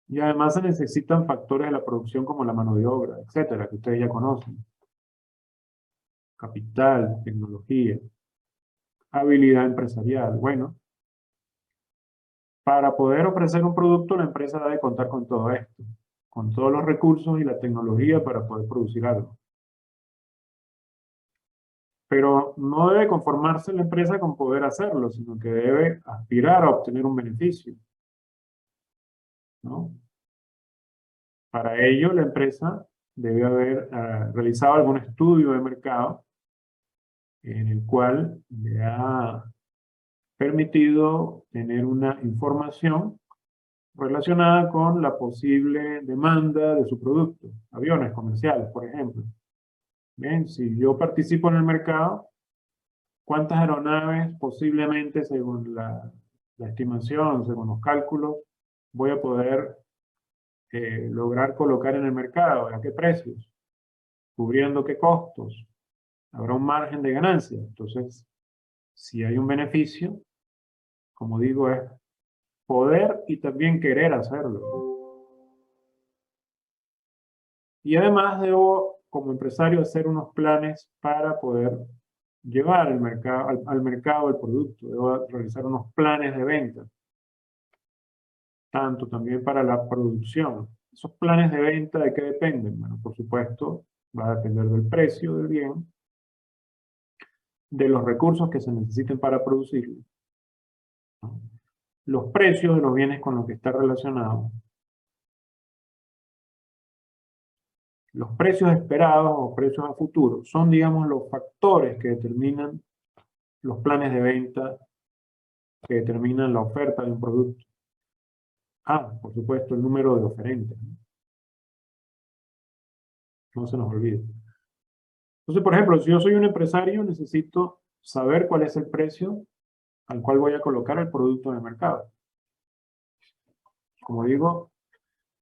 Y además se necesitan factores de la producción como la mano de obra, etcétera, que ustedes ya conocen. Capital, tecnología, habilidad empresarial. Bueno, para poder ofrecer un producto, la empresa debe contar con todo esto, con todos los recursos y la tecnología para poder producir algo. Pero no debe conformarse la empresa con poder hacerlo, sino que debe aspirar a obtener un beneficio, ¿no? Para ello, la empresa debe haber realizado algún estudio de mercado en el cual le ha permitido tener una información relacionada con la posible demanda de su producto, aviones comerciales, por ejemplo. Bien, si yo participo en el mercado, ¿cuántas aeronaves posiblemente, según la estimación, según los cálculos, voy a poder lograr colocar en el mercado? ¿A qué precios? ¿Cubriendo qué costos? ¿Habrá un margen de ganancia? Entonces, si hay un beneficio, como digo, es poder y también querer hacerlo. Y además debo, como empresario, hacer unos planes para poder llevar el mercado, al mercado el producto. Debo realizar unos planes de venta, tanto también para la producción. Esos planes de venta, ¿de qué dependen? Bueno, por supuesto, va a depender del precio del bien, de los recursos que se necesiten para producirlo, ¿no? Los precios de los bienes con los que está relacionado, los precios esperados o precios a futuro, son, digamos, los factores que determinan los planes de venta, que determinan la oferta de un producto. Ah, por supuesto, el número de oferentes, ¿no? No se nos olvide. Entonces, por ejemplo, si yo soy un empresario, necesito saber cuál es el precio al cual voy a colocar el producto en el mercado. Como digo,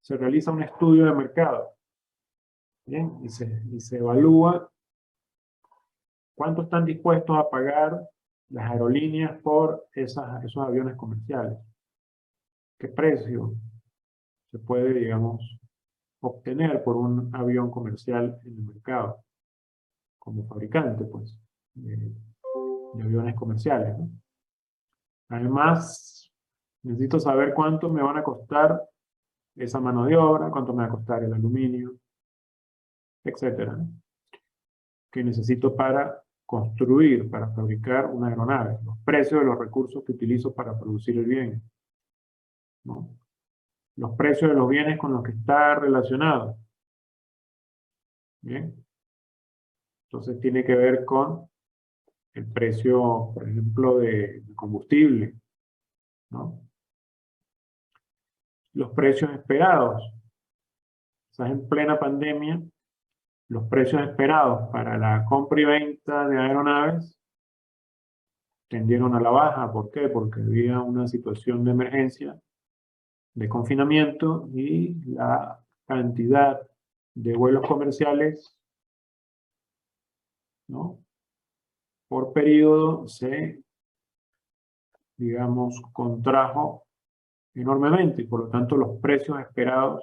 se realiza un estudio de mercado, ¿bien? Y se evalúa cuánto están dispuestos a pagar las aerolíneas por esos aviones comerciales. ¿Qué precio se puede, digamos, obtener por un avión comercial en el mercado? Como fabricante, pues, de aviones comerciales, ¿no? Además, necesito saber cuánto me van a costar esa mano de obra, cuánto me va a costar el aluminio, etcétera, ¿no? Que necesito para construir, para fabricar una aeronave, los precios de los recursos que utilizo para producir el bien, ¿no? Los precios de los bienes con los que está relacionado. Bien. Entonces tiene que ver con el precio, por ejemplo, de combustible, ¿no? Los precios esperados. Estás en plena pandemia, los precios esperados para la compra y venta de aeronaves tendieron a la baja. ¿Por qué? Porque había una situación de emergencia, de confinamiento, y la cantidad de vuelos comerciales, ¿no?, por periodo se, digamos, contrajo enormemente, y por lo tanto los precios esperados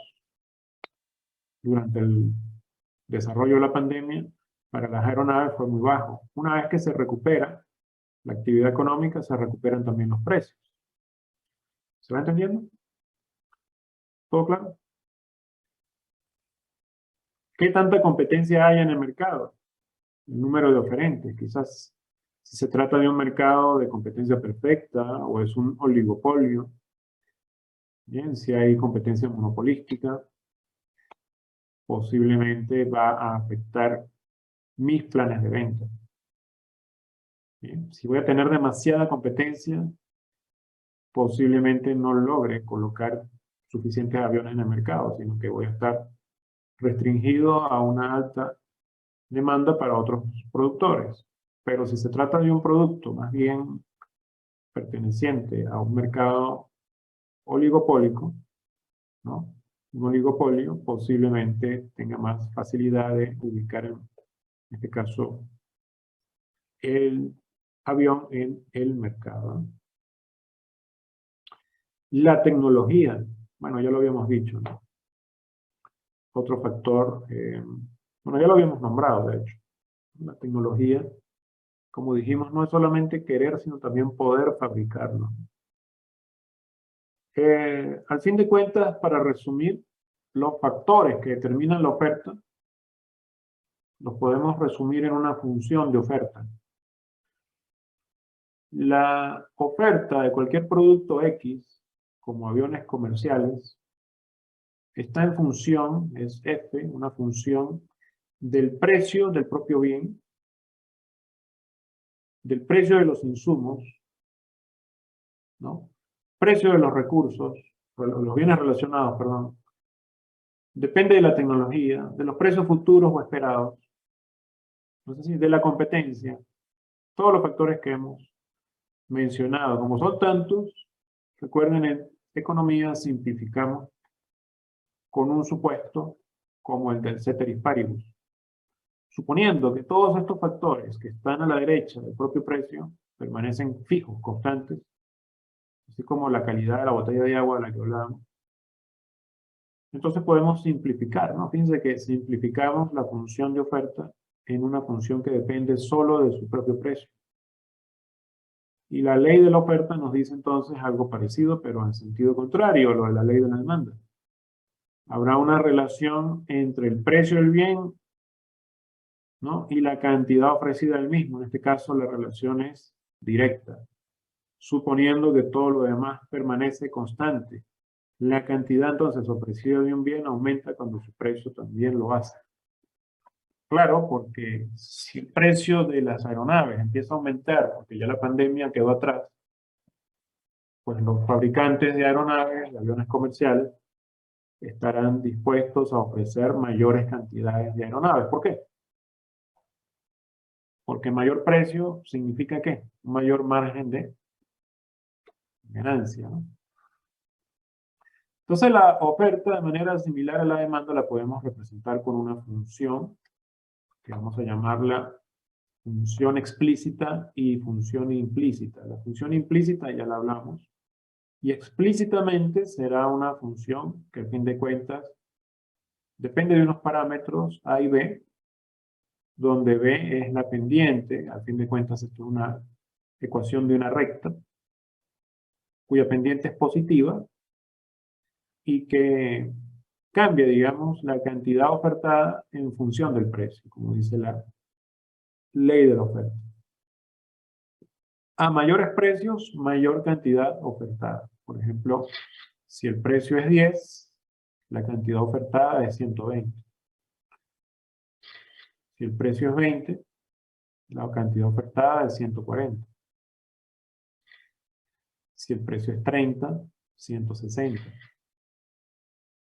durante el desarrollo de la pandemia para las aeronaves fue muy bajo. Una vez que se recupera la actividad económica, se recuperan también los precios. ¿Se va entendiendo? ¿Todo claro? ¿Qué tanta competencia hay en el mercado? El número de oferentes. Quizás si se trata de un mercado de competencia perfecta o es un oligopolio. Bien, si hay competencia monopolística, posiblemente va a afectar mis planes de venta. Bien, si voy a tener demasiada competencia, posiblemente no logre colocar suficientes aviones en el mercado, sino que voy a estar restringido a una alta demanda para otros productores. Pero si se trata de un producto más bien perteneciente a un mercado oligopólico, ¿no?, un oligopolio posiblemente tenga más facilidad de ubicar, en este caso, el avión en el mercado, ¿no? La tecnología, bueno, ya lo habíamos dicho, ¿no? Otro factor, bueno, ya lo habíamos nombrado, de hecho. La tecnología, como dijimos, no es solamente querer, sino también poder fabricarlo. Al fin de cuentas, para resumir, los factores que determinan la oferta los podemos resumir en una función de oferta. La oferta de cualquier producto X, como aviones comerciales, está en función, es F, una función del precio del propio bien, del precio de los insumos, ¿no? Precio de los recursos, los bienes relacionados, perdón. Depende de la tecnología, de los precios futuros o esperados, no sé si de la competencia, todos los factores que hemos mencionado. Como son tantos, recuerden, en economía simplificamos con un supuesto como el del ceteris paribus. Suponiendo que todos estos factores que están a la derecha del propio precio permanecen fijos, constantes, así como la calidad de la botella de agua de la que hablábamos, entonces podemos simplificar, ¿no? Fíjense que simplificamos la función de oferta en una función que depende solo de su propio precio. Y la ley de la oferta nos dice entonces algo parecido, pero en sentido contrario a lo de la ley de la demanda. Habrá una relación entre el precio del bien, ¿no?, y la cantidad ofrecida del mismo. En este caso la relación es directa, suponiendo que todo lo demás permanece constante. La cantidad entonces ofrecida de un bien aumenta cuando su precio también lo hace. Claro, porque si el precio de las aeronaves empieza a aumentar, porque ya la pandemia quedó atrás, pues los fabricantes de aeronaves, de aviones comerciales, estarán dispuestos a ofrecer mayores cantidades de aeronaves. ¿Por qué? Porque mayor precio significa ¿qué? Un mayor margen de ganancia, ¿no? Entonces la oferta de manera similar a la demanda la podemos representar con una función que vamos a llamarla función explícita y función implícita. La función implícita ya la hablamos. Y explícitamente será una función que a fin de cuentas depende de unos parámetros A y B, donde B es la pendiente, a fin de cuentas esto es una ecuación de una recta, cuya pendiente es positiva y que cambia, digamos, la cantidad ofertada en función del precio, como dice la ley de la oferta. A mayores precios, mayor cantidad ofertada. Por ejemplo, si el precio es 10, la cantidad ofertada es 120. Si el precio es 20, la cantidad ofertada es 140. Si el precio es 30, 160.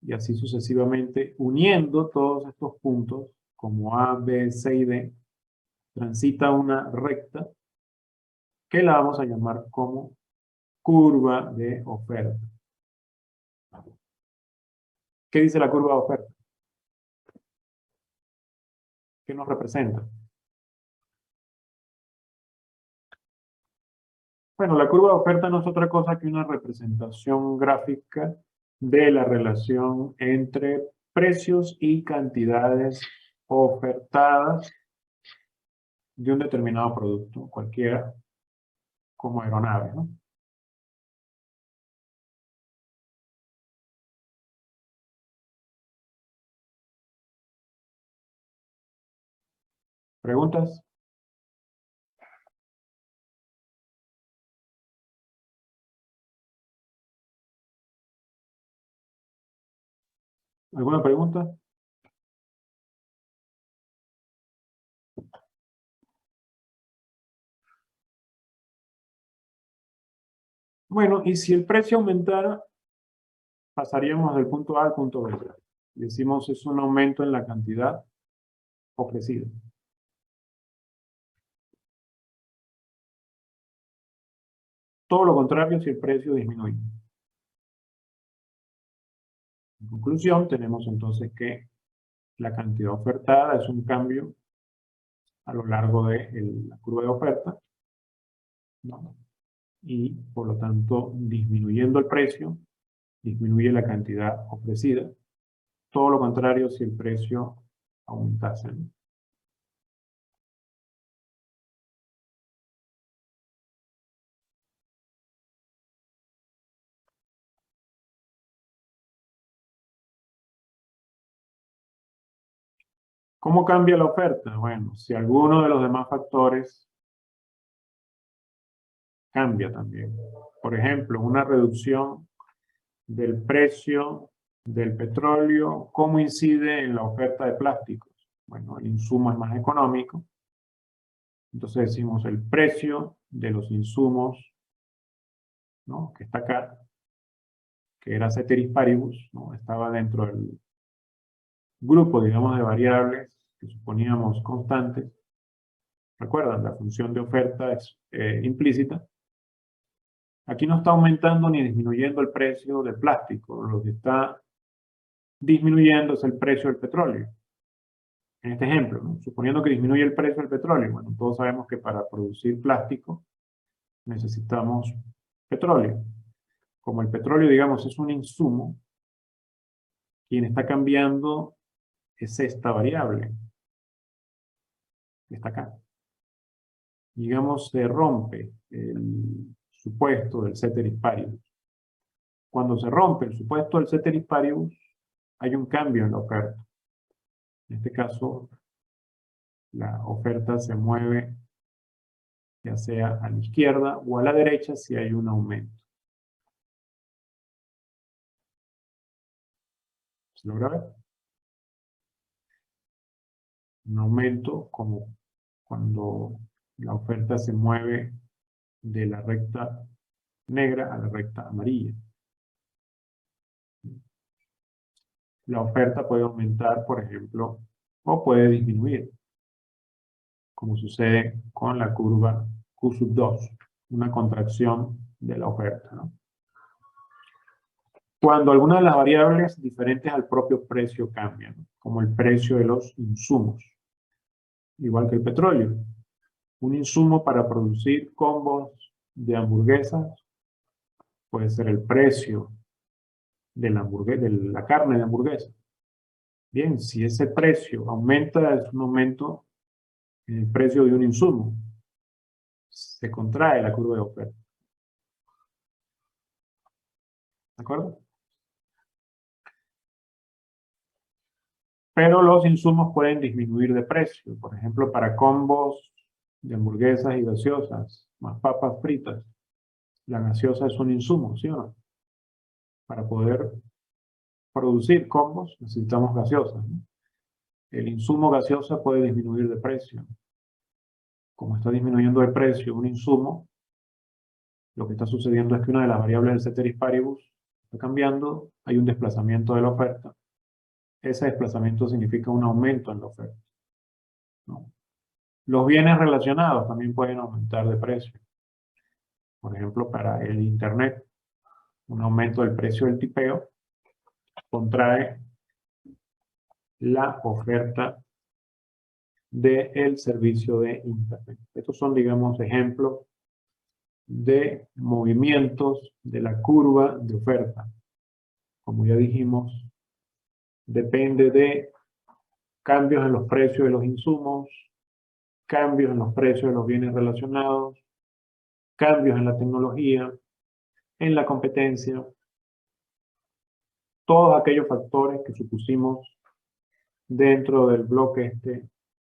Y así sucesivamente, uniendo todos estos puntos, como A, B, C y D, transita una recta que la vamos a llamar como curva de oferta. ¿Qué dice la curva de oferta? ¿Qué nos representa? Bueno, la curva de oferta no es otra cosa que una representación gráfica de la relación entre precios y cantidades ofertadas de un determinado producto, cualquiera, como aeronave, ¿no? ¿Preguntas? ¿Alguna pregunta? Bueno, y si el precio aumentara, pasaríamos del punto A al punto B. Decimos es un aumento en la cantidad ofrecida. Todo lo contrario si el precio disminuye. En conclusión, tenemos entonces que la cantidad ofertada es un cambio a lo largo de la curva de oferta, ¿no? Y por lo tanto, disminuyendo el precio, disminuye la cantidad ofrecida. Todo lo contrario si el precio aumentase, ¿no? ¿Cómo cambia la oferta? Bueno, si alguno de los demás factores cambia también. Por ejemplo, una reducción del precio del petróleo, ¿cómo incide en la oferta de plásticos? Bueno, el insumo es más económico. Entonces decimos el precio de los insumos, ¿no?, que está acá, que era ceteris paribus, ¿no?, estaba dentro del grupo, digamos, de variables que suponíamos constantes. ¿Recuerdan? La función de oferta es implícita. Aquí no está aumentando ni disminuyendo el precio del plástico. Lo que está disminuyendo es el precio del petróleo. En este ejemplo, ¿no?, suponiendo que disminuye el precio del petróleo, bueno, todos sabemos que para producir plástico necesitamos petróleo. Como el petróleo, digamos, es un insumo, quien está cambiando es esta variable, que está acá. Digamos, se rompe el supuesto del ceteris paribus. Cuando se rompe el supuesto del ceteris paribus, hay un cambio en la oferta. En este caso, la oferta se mueve ya sea a la izquierda o a la derecha si hay un aumento. ¿Se logra ver? Un aumento como cuando la oferta se mueve de la recta negra a la recta amarilla. La oferta puede aumentar, por ejemplo, o puede disminuir, como sucede con la curva Q2, una contracción de la oferta, ¿no? Cuando algunas de las variables diferentes al propio precio cambian, ¿no?, como el precio de los insumos, igual que el petróleo. Un insumo para producir combos de hamburguesas puede ser el precio de la carne de hamburguesa. Bien, si ese precio aumenta, es un aumento en el precio de un insumo. Se contrae la curva de oferta. ¿De acuerdo? Pero los insumos pueden disminuir de precio. Por ejemplo, para combos de hamburguesas y gaseosas, más papas fritas. La gaseosa es un insumo, ¿sí o no? Para poder producir combos necesitamos gaseosas, ¿no? El insumo gaseosa puede disminuir de precio. Como está disminuyendo de precio un insumo, lo que está sucediendo es que una de las variables del ceteris paribus está cambiando, hay un desplazamiento de la oferta. Ese desplazamiento significa un aumento en la oferta, ¿no? Los bienes relacionados también pueden aumentar de precio. Por ejemplo, para el Internet, un aumento del precio del tipeo contrae la oferta del servicio de Internet. Estos son, digamos, ejemplos de movimientos de la curva de oferta. Como ya dijimos, depende de cambios en los precios de los insumos, cambios en los precios de los bienes relacionados, cambios en la tecnología, en la competencia, todos aquellos factores que supusimos dentro del bloque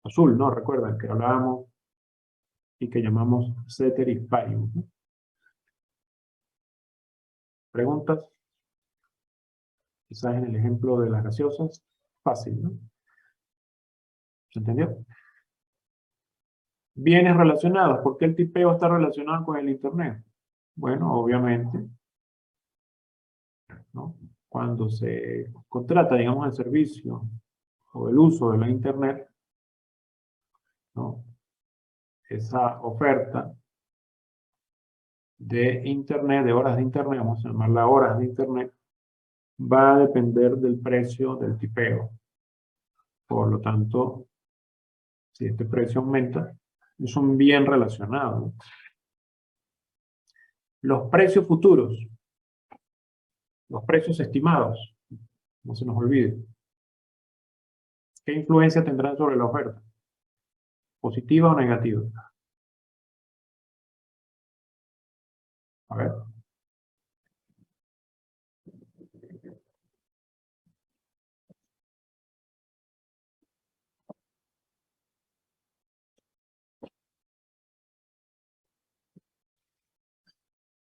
azul, ¿no? Recuerdan que hablábamos y que llamamos ceteris paribus, ¿no? ¿Preguntas? Quizás en el ejemplo de las gaseosas, fácil, ¿no? ¿Se entendió? Bienes relacionados. ¿Por qué el tipeo está relacionado con el Internet? Bueno, obviamente, ¿no?, cuando se contrata, digamos, el servicio o el uso de la Internet, ¿no?, esa oferta de Internet, de horas de Internet, vamos a llamarla horas de Internet, va a depender del precio del tipeo. Por lo tanto, si este precio aumenta, es un bien relacionado, ¿no? Los precios futuros, los precios estimados, no se nos olvide. ¿Qué influencia tendrán sobre la oferta? ¿Positiva o negativa? A ver.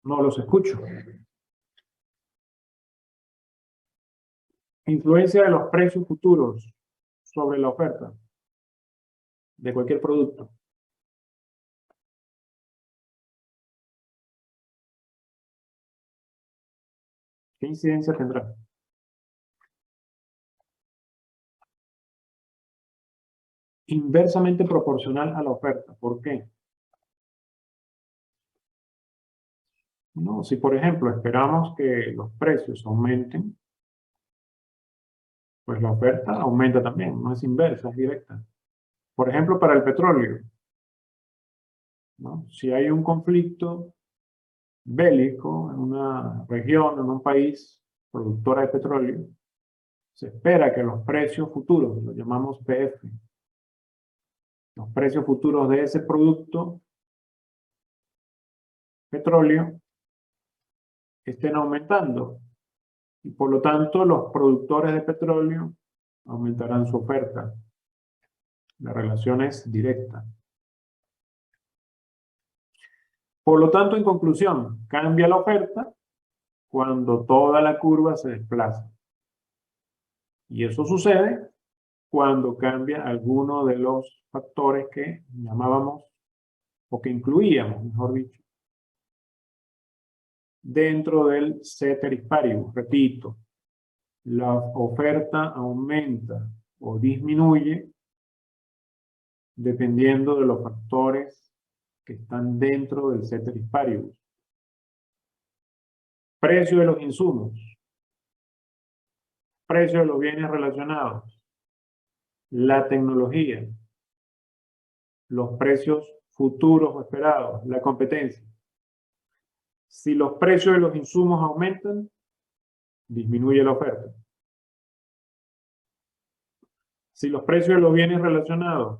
No los escucho. Influencia de los precios futuros sobre la oferta de cualquier producto. ¿Qué incidencia tendrá? Inversamente proporcional a la oferta. ¿Por qué? No, si por ejemplo esperamos que los precios aumenten, pues la oferta aumenta también, no es inversa, es directa. Por ejemplo, para el petróleo, ¿no? Si hay un conflicto bélico en una región, en un país productora de petróleo, se espera que los precios futuros, lo llamamos PF, los precios futuros de ese producto petróleo estén aumentando y por lo tanto los productores de petróleo aumentarán su oferta. La relación es directa. Por lo tanto, en conclusión, cambia la oferta cuando toda la curva se desplaza. Y eso sucede cuando cambia alguno de los factores que llamábamos, o que incluíamos, mejor dicho, dentro del ceteris paribus. Repito, la oferta aumenta o disminuye dependiendo de los factores que están dentro del ceteris paribus. Precio de los insumos, precio de los bienes relacionados, la tecnología, los precios futuros o esperados, la competencia. Si los precios de los insumos aumentan, disminuye la oferta. Si los precios de los bienes relacionados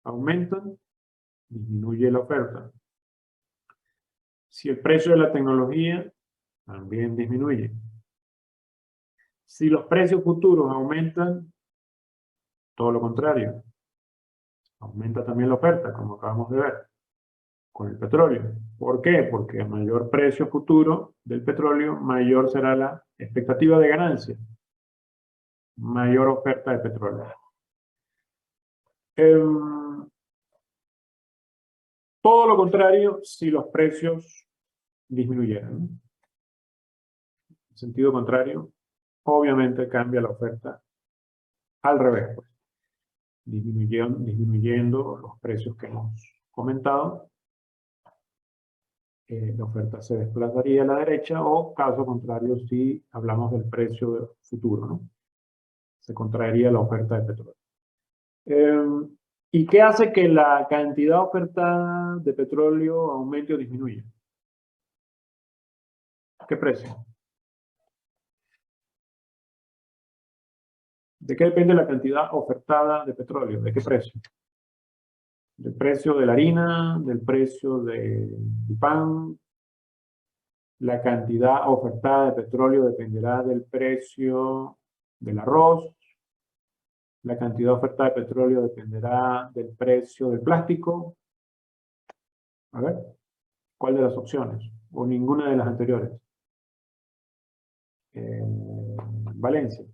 aumentan, disminuye la oferta. Si el precio de la tecnología, también disminuye. Si los precios futuros aumentan, todo lo contrario. Aumenta también la oferta, como acabamos de ver, con el petróleo. ¿Por qué? Porque a mayor precio futuro del petróleo, mayor será la expectativa de ganancia. Mayor oferta de petróleo. Todo lo contrario si los precios disminuyeran. En sentido contrario, obviamente cambia la oferta al revés, pues. Disminuyendo los precios que hemos comentado, la oferta se desplazaría a la derecha, o caso contrario si hablamos del precio futuro, ¿no? Se contraería la oferta de petróleo. ¿Y qué hace que la cantidad ofertada de petróleo aumente o disminuya? ¿Qué precio? ¿De qué depende la cantidad ofertada de petróleo? ¿De qué precio? ¿Del precio de la harina? ¿Del precio del pan? La cantidad ofertada de petróleo dependerá del precio del arroz. La cantidad ofertada de petróleo dependerá del precio del plástico. A ver, ¿cuál de las opciones? O ninguna de las anteriores. Valencia.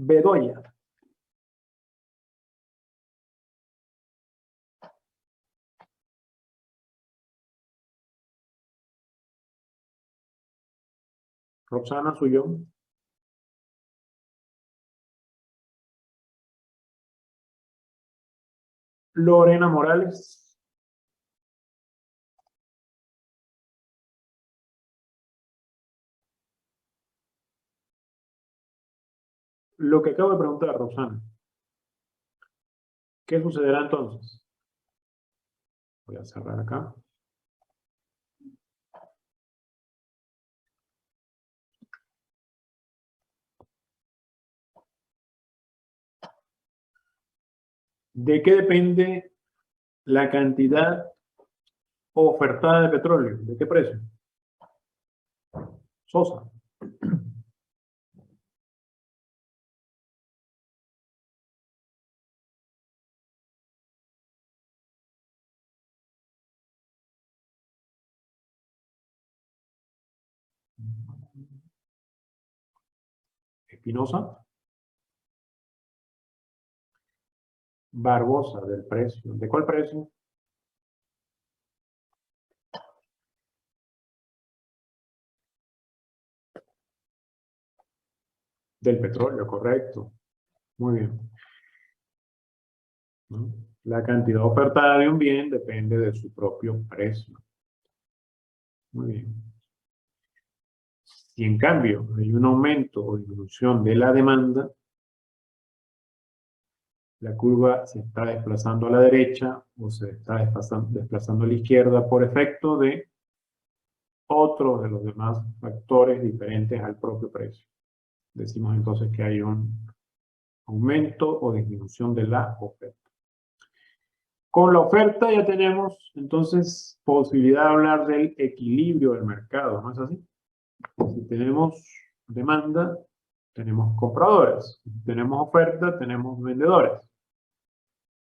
Bedoya. Roxana Sullón. Lorena Morales. Lo que acabo de preguntar, Roxana. ¿Qué sucederá entonces? Voy a cerrar acá. ¿De qué depende la cantidad ofertada de petróleo? ¿De qué precio? Sosa. Espinosa. Barbosa, del precio. ¿De cuál precio? Del petróleo, correcto. Muy bien. ¿No? La cantidad ofertada de un bien depende de su propio precio. Muy bien. Si en cambio hay un aumento o disminución de la demanda, la curva se está desplazando a la derecha o se está desplazando a la izquierda por efecto de otros de los demás factores diferentes al propio precio. Decimos entonces que hay un aumento o disminución de la oferta. Con la oferta ya tenemos entonces posibilidad de hablar del equilibrio del mercado, ¿no es así? Si tenemos demanda, tenemos compradores. Si tenemos oferta, tenemos vendedores.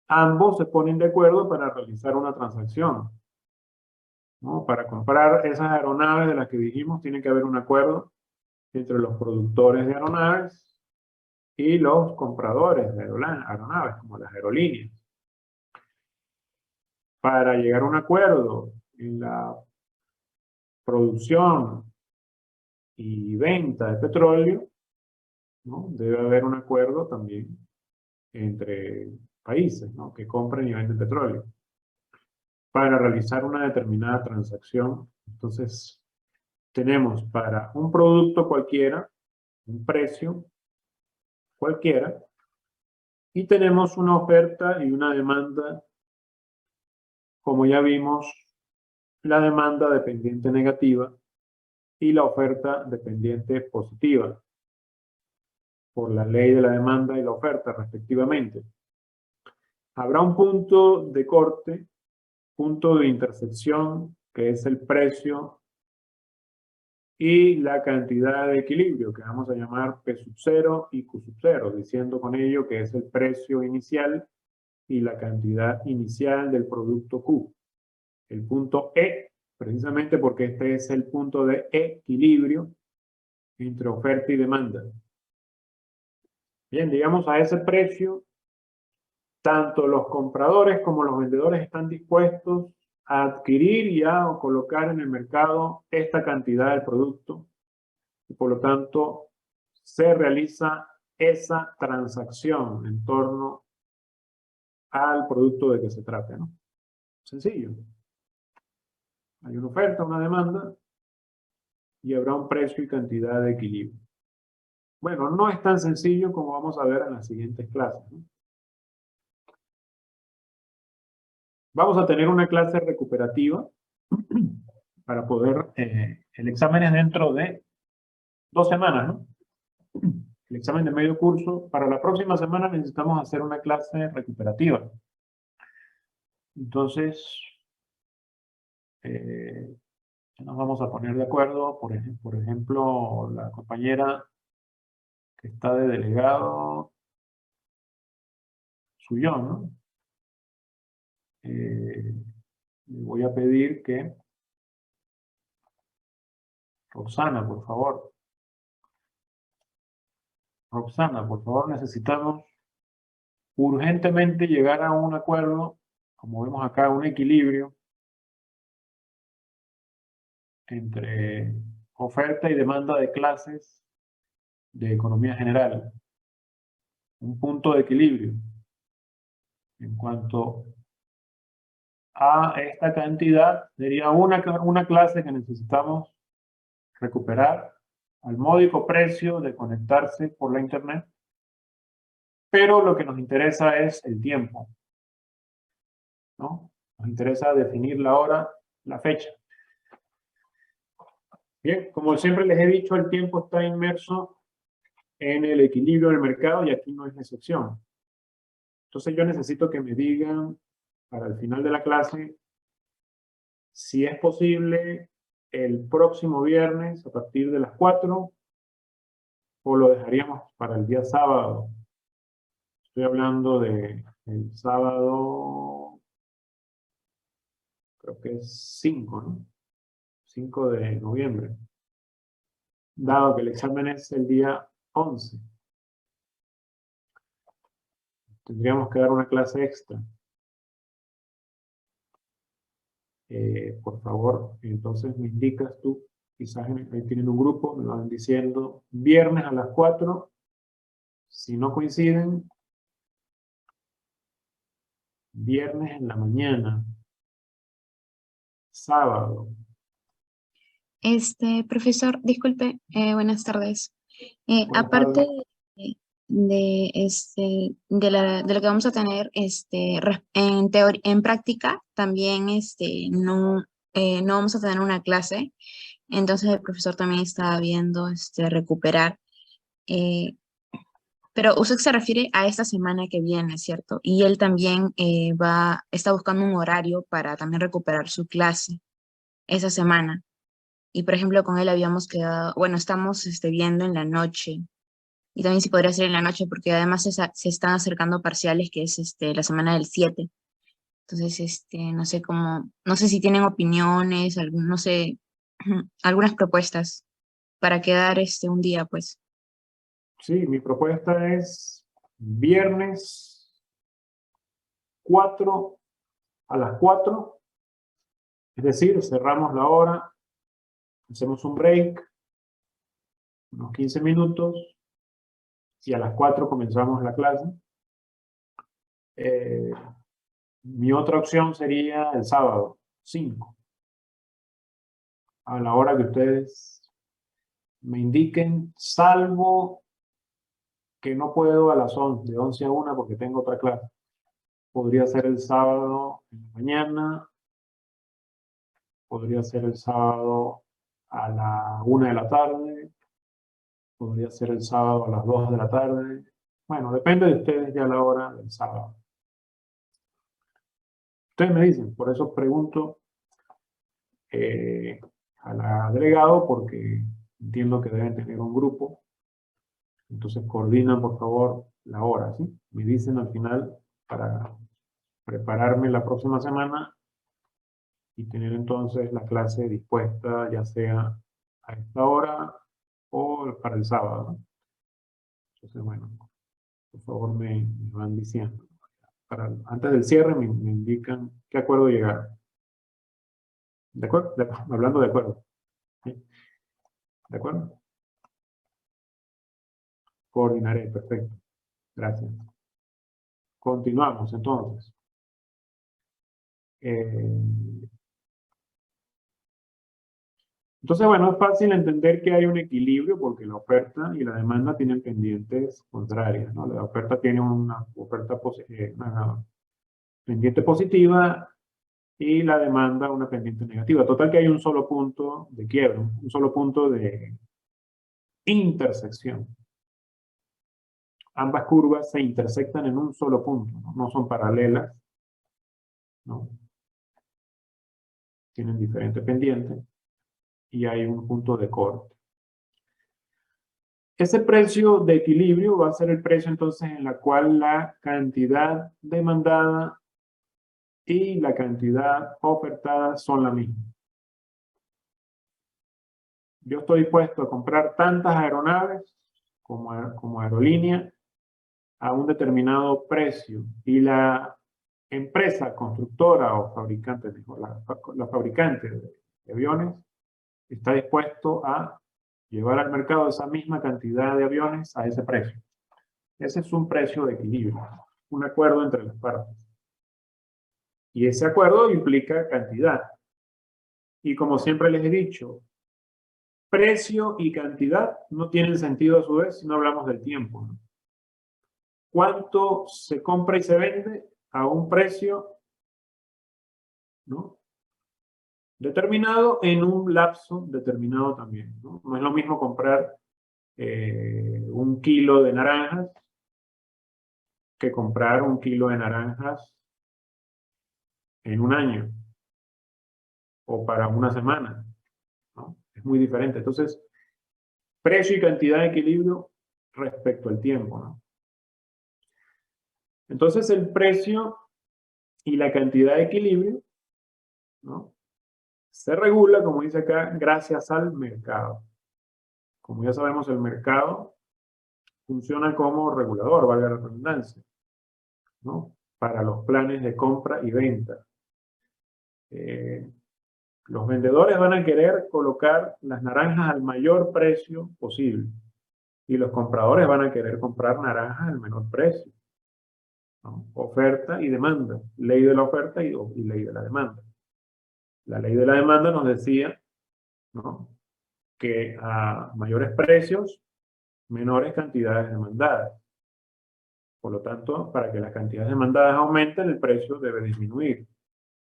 Ambos se ponen de acuerdo para realizar una transacción, ¿no? Para comprar esas aeronaves de las que dijimos, tiene que haber un acuerdo entre los productores de aeronaves y los compradores de aeronaves, como las aerolíneas. Para llegar a un acuerdo en la producción y venta de petróleo, ¿no? Debe haber un acuerdo también entre países, ¿no? Que compren y venden petróleo. Para realizar una determinada transacción, entonces tenemos para un producto cualquiera, un precio cualquiera, y tenemos una oferta y una demanda, como ya vimos, la demanda dependiente negativa y la oferta dependiente positiva, por la ley de la demanda y la oferta, respectivamente. Habrá un punto de corte, punto de intersección, que es el precio y la cantidad de equilibrio, que vamos a llamar P sub 0 y Q sub 0, diciendo con ello que es el precio inicial y la cantidad inicial del producto Q. El punto E, precisamente porque este es el punto de equilibrio entre oferta y demanda. Bien, digamos a ese precio, tanto los compradores como los vendedores están dispuestos a adquirir y a colocar en el mercado esta cantidad de producto y por lo tanto se realiza esa transacción en torno al producto de que se trate, ¿no? Sencillo. Hay una oferta, una demanda y habrá un precio y cantidad de equilibrio. Bueno, no es tan sencillo como vamos a ver en las siguientes clases, ¿no? Vamos a tener una clase recuperativa para poder, el examen es dentro de 2 semanas, ¿no? El examen de medio curso. Para la próxima semana necesitamos hacer una clase recuperativa. Entonces, nos vamos a poner de acuerdo. Por ejemplo, la compañera que está de delegado, Suyón, ¿no? Le voy a pedir que Roxana, por favor. Roxana, por favor, necesitamos urgentemente llegar a un acuerdo, como vemos acá, un equilibrio entre oferta y demanda de clases de economía general. Un punto de equilibrio en cuanto a esta cantidad, sería una clase que necesitamos recuperar al módico precio de conectarse por la internet, pero lo que nos interesa es el tiempo, ¿no? Nos interesa definir la hora, la fecha. Bien, como siempre les he dicho, el tiempo está inmerso en el equilibrio del mercado y aquí no es excepción. Entonces yo necesito que me digan para el final de la clase si es posible el próximo viernes a partir de las 4 o lo dejaríamos para el día sábado. Estoy hablando de el sábado, creo que es 5, ¿no? 5 de noviembre. Dado que el examen es el día 11. Tendríamos que dar una clase extra. Por favor, entonces me indicas tú, quizás ahí tienen un grupo, me van diciendo viernes a las 4, si no coinciden, viernes en la mañana, sábado. Profesor, disculpe, buenas tardes. Buenas Aparte tardes. de lo que vamos a tener en práctica, también no vamos a tener una clase. Entonces el profesor también está viendo recuperar. Pero usted se refiere a esta semana que viene, ¿cierto? Y él también está buscando un horario para también recuperar su clase esa semana. Y por ejemplo, con él habíamos quedado, bueno, estamos viendo en la noche. Y también si podría ser en la noche, porque además se están acercando parciales, que es la semana del 7. Entonces, no sé cómo, no sé si tienen opiniones, no sé, algunas propuestas para quedar un día, pues. Sí, mi propuesta es viernes 4 a las 4, es decir, cerramos la hora, hacemos un break, unos 15 minutos, y a las 4 comenzamos la clase. Mi otra opción sería el sábado, 5, a la hora que ustedes me indiquen, salvo que no puedo a las 11, de 11 a 1 porque tengo otra clase. Podría ser el sábado en la mañana, podría ser el sábado a la 1 de la tarde, podría ser el sábado a las 2 de la tarde. Bueno, depende de ustedes ya la hora del sábado. Ustedes me dicen, por eso pregunto al delegado, porque entiendo que deben tener un grupo. Entonces coordinan, por favor, la hora, ¿sí? Me dicen al final para prepararme la próxima semana y tener entonces la clase dispuesta, ya sea a esta hora o para el sábado, ¿no? Entonces, bueno, por favor me van diciendo. Antes del cierre me indican qué acuerdo llegar. ¿De acuerdo? Hablando de acuerdo. ¿Sí? ¿De acuerdo? Coordinaré, perfecto. Gracias. Continuamos entonces. Entonces, bueno, es fácil entender que hay un equilibrio porque la oferta y la demanda tienen pendientes contrarias, ¿no? La oferta tiene una pendiente positiva y la demanda una pendiente negativa. Total que hay un solo punto de quiebra, un solo punto de intersección. Ambas curvas se intersectan en un solo punto, ¿no? No son paralelas, ¿no? Tienen diferentes pendientes y hay un punto de corte. Ese precio de equilibrio va a ser el precio entonces en la cual la cantidad demandada y la cantidad ofertada son la misma. Yo estoy dispuesto a comprar tantas aeronaves como aerolínea a un determinado precio y la empresa constructora o fabricante, la fabricante de aviones está dispuesto a llevar al mercado esa misma cantidad de aviones a ese precio. Ese es un precio de equilibrio, un acuerdo entre las partes. Y ese acuerdo implica cantidad. Y como siempre les he dicho, precio y cantidad no tienen sentido a su vez si no hablamos del tiempo, ¿no? ¿Cuánto se compra y se vende a un precio, ¿no?, determinado en un lapso determinado también, ¿no? No es lo mismo comprar 1 kilo de naranjas que comprar 1 kilo de naranjas en un año o para una semana, ¿no? Es muy diferente. Entonces, precio y cantidad de equilibrio respecto al tiempo, ¿no? Entonces, el precio y la cantidad de equilibrio, ¿no?, se regula, como dice acá, gracias al mercado. Como ya sabemos, el mercado funciona como regulador, valga la redundancia, ¿no?, para los planes de compra y venta. Los vendedores van a querer colocar las naranjas al mayor precio posible y los compradores van a querer comprar naranjas al menor precio, ¿no? Oferta y demanda, ley de la oferta y ley de la demanda. La ley de la demanda nos decía, ¿no?, que a mayores precios, menores cantidades demandadas. Por lo tanto, para que las cantidades demandadas aumenten, el precio debe disminuir.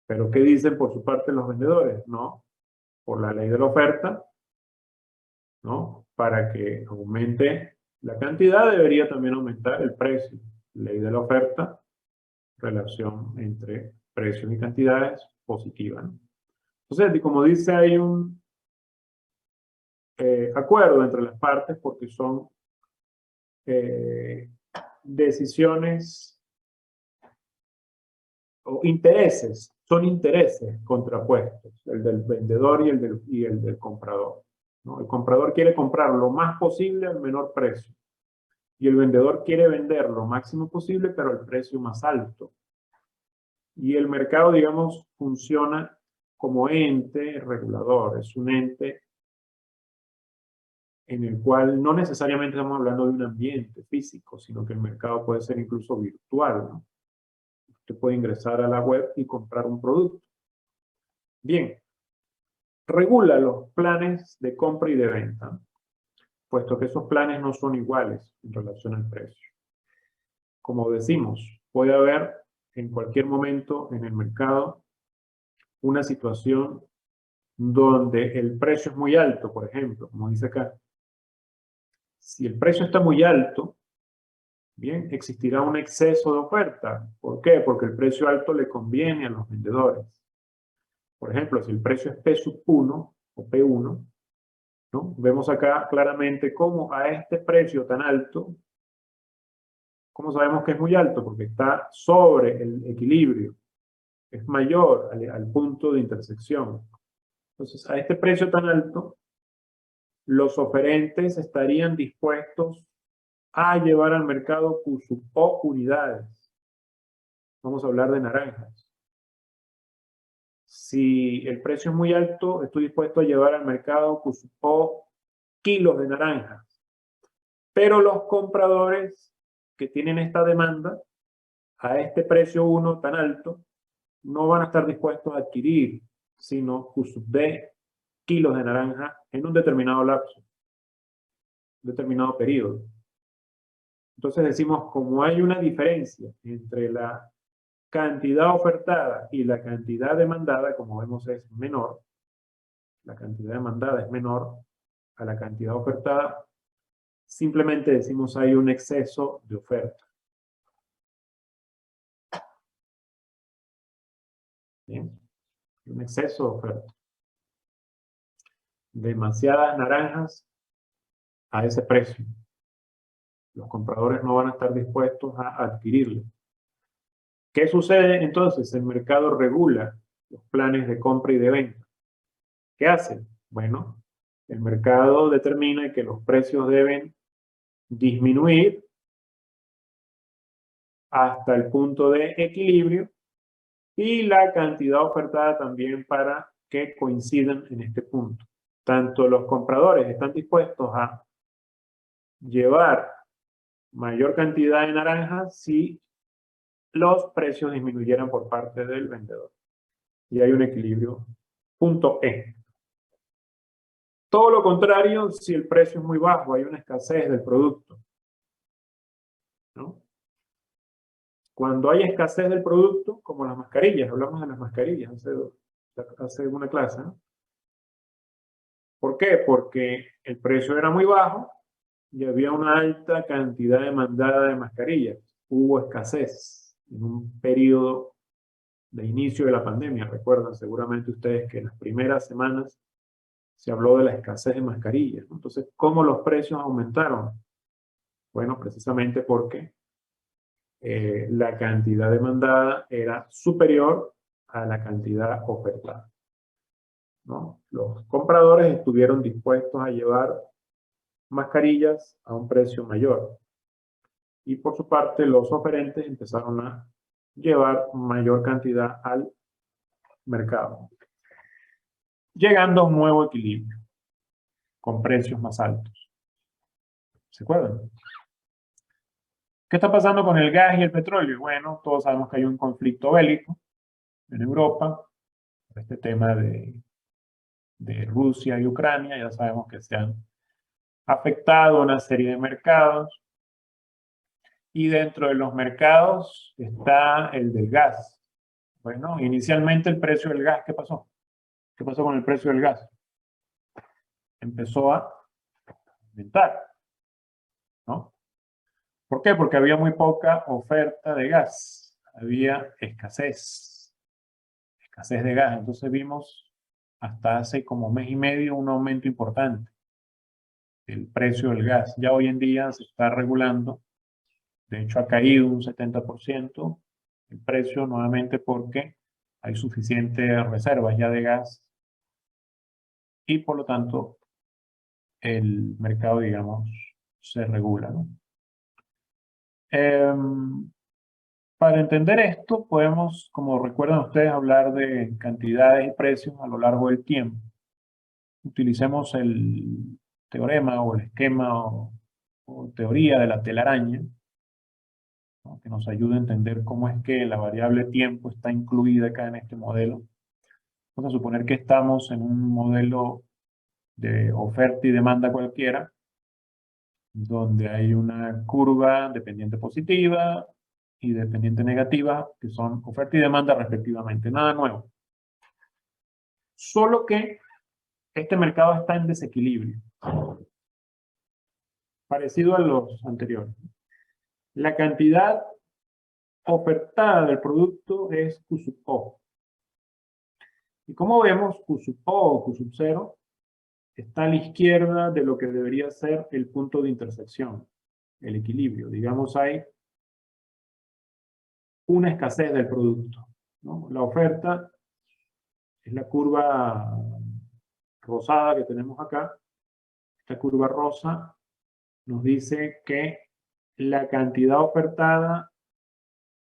¿Pero qué dicen por su parte los vendedores? No, por la ley de la oferta, ¿no?, para que aumente la cantidad debería también aumentar el precio. Ley de la oferta, relación entre precios y cantidades positiva, ¿no? Entonces, como dice, hay un acuerdo entre las partes porque son decisiones o intereses, son intereses contrapuestos, el del vendedor y el del comprador, ¿no? El comprador quiere comprar lo más posible al menor precio y el vendedor quiere vender lo máximo posible pero al precio más alto. Y el mercado, digamos, funciona como ente regulador, es un ente en el cual no necesariamente estamos hablando de un ambiente físico, sino que el mercado puede ser incluso virtual, ¿no? Usted puede ingresar a la web y comprar un producto. Bien, regula los planes de compra y de venta, puesto que esos planes no son iguales en relación al precio. Como decimos, puede haber en cualquier momento en el mercado una situación donde el precio es muy alto, por ejemplo, como dice acá. Si el precio está muy alto, bien, existirá un exceso de oferta. ¿Por qué? Porque el precio alto le conviene a los vendedores. Por ejemplo, si el precio es P sub 1 o P1, ¿no?, vemos acá claramente cómo a este precio tan alto, ¿cómo sabemos que es muy alto? Porque está sobre el equilibrio, es mayor al punto de intersección. Entonces, a este precio tan alto, los oferentes estarían dispuestos a llevar al mercado Q sub O unidades. Vamos a hablar de naranjas. Si el precio es muy alto, estoy dispuesto a llevar al mercado Q sub O kilos de naranjas. Pero los compradores que tienen esta demanda, a este precio 1 tan alto, no van a estar dispuestos a adquirir, sino Q sub D kilos de naranja en un determinado lapso, un determinado periodo. Entonces decimos, como hay una diferencia entre la cantidad ofertada y la cantidad demandada, como vemos es menor, la cantidad demandada es menor a la cantidad ofertada, simplemente decimos hay un exceso de oferta. Bien, un exceso de oferta. Demasiadas naranjas a ese precio. Los compradores no van a estar dispuestos a adquirirlo. ¿Qué sucede entonces? El mercado regula los planes de compra y de venta. ¿Qué hace? Bueno, el mercado determina que los precios deben disminuir hasta el punto de equilibrio y la cantidad ofertada también para que coincidan en este punto. Tanto los compradores están dispuestos a llevar mayor cantidad de naranjas si los precios disminuyeran por parte del vendedor. Y hay un equilibrio. Punto E. Todo lo contrario, si el precio es muy bajo, hay una escasez del producto, ¿no? Cuando hay escasez del producto, como las mascarillas, hablamos de las mascarillas hace una clase, ¿no? ¿Por qué? Porque el precio era muy bajo y había una alta cantidad demandada de mascarillas. hubo escasez en un periodo de inicio de la pandemia. Recuerdan seguramente ustedes que en las primeras semanas se habló de la escasez de mascarillas, ¿no? Entonces, ¿cómo los precios aumentaron? Bueno, precisamente porque la cantidad demandada era superior a la cantidad ofertada, ¿no? Los compradores estuvieron dispuestos a llevar mascarillas a un precio mayor. Y por su parte, los oferentes empezaron a llevar mayor cantidad al mercado, llegando a un nuevo equilibrio, con precios más altos. ¿Se acuerdan? ¿Qué está pasando con el gas y el petróleo? Bueno, todos sabemos que hay un conflicto bélico en Europa, este tema de Rusia y Ucrania. Ya sabemos que se han afectado una serie de mercados, y dentro de los mercados está el del gas. Bueno, inicialmente el precio del gas, ¿qué pasó? ¿Qué pasó con el precio del gas? Empezó a aumentar, ¿no? ¿Por qué? Porque había muy poca oferta de gas. Había escasez de gas. Entonces vimos hasta hace como mes y medio un aumento importante del precio del gas. Ya hoy en día se está regulando. De hecho, ha caído un 70% el precio nuevamente porque hay suficientes reservas ya de gas y por lo tanto el mercado, digamos, se regula, ¿no? Para entender esto, podemos, como recuerdan ustedes, hablar de cantidades y precios a lo largo del tiempo. Utilicemos el teorema o el esquema o teoría de la telaraña, ¿no? Que nos ayude a entender cómo es que la variable tiempo está incluida acá en este modelo. Vamos a suponer que estamos en un modelo de oferta y demanda cualquiera, donde hay una curva dependiente positiva y dependiente negativa, que son oferta y demanda respectivamente. Nada nuevo. Solo que este mercado está en desequilibrio, parecido a los anteriores. La cantidad ofertada del producto es Q sub O. Y como vemos, Q sub O o Q sub 0 está a la izquierda de lo que debería ser el punto de intersección, el equilibrio. Digamos, hay una escasez del producto, ¿no? La oferta es la curva rosada que tenemos acá. Esta curva rosa nos dice que la cantidad ofertada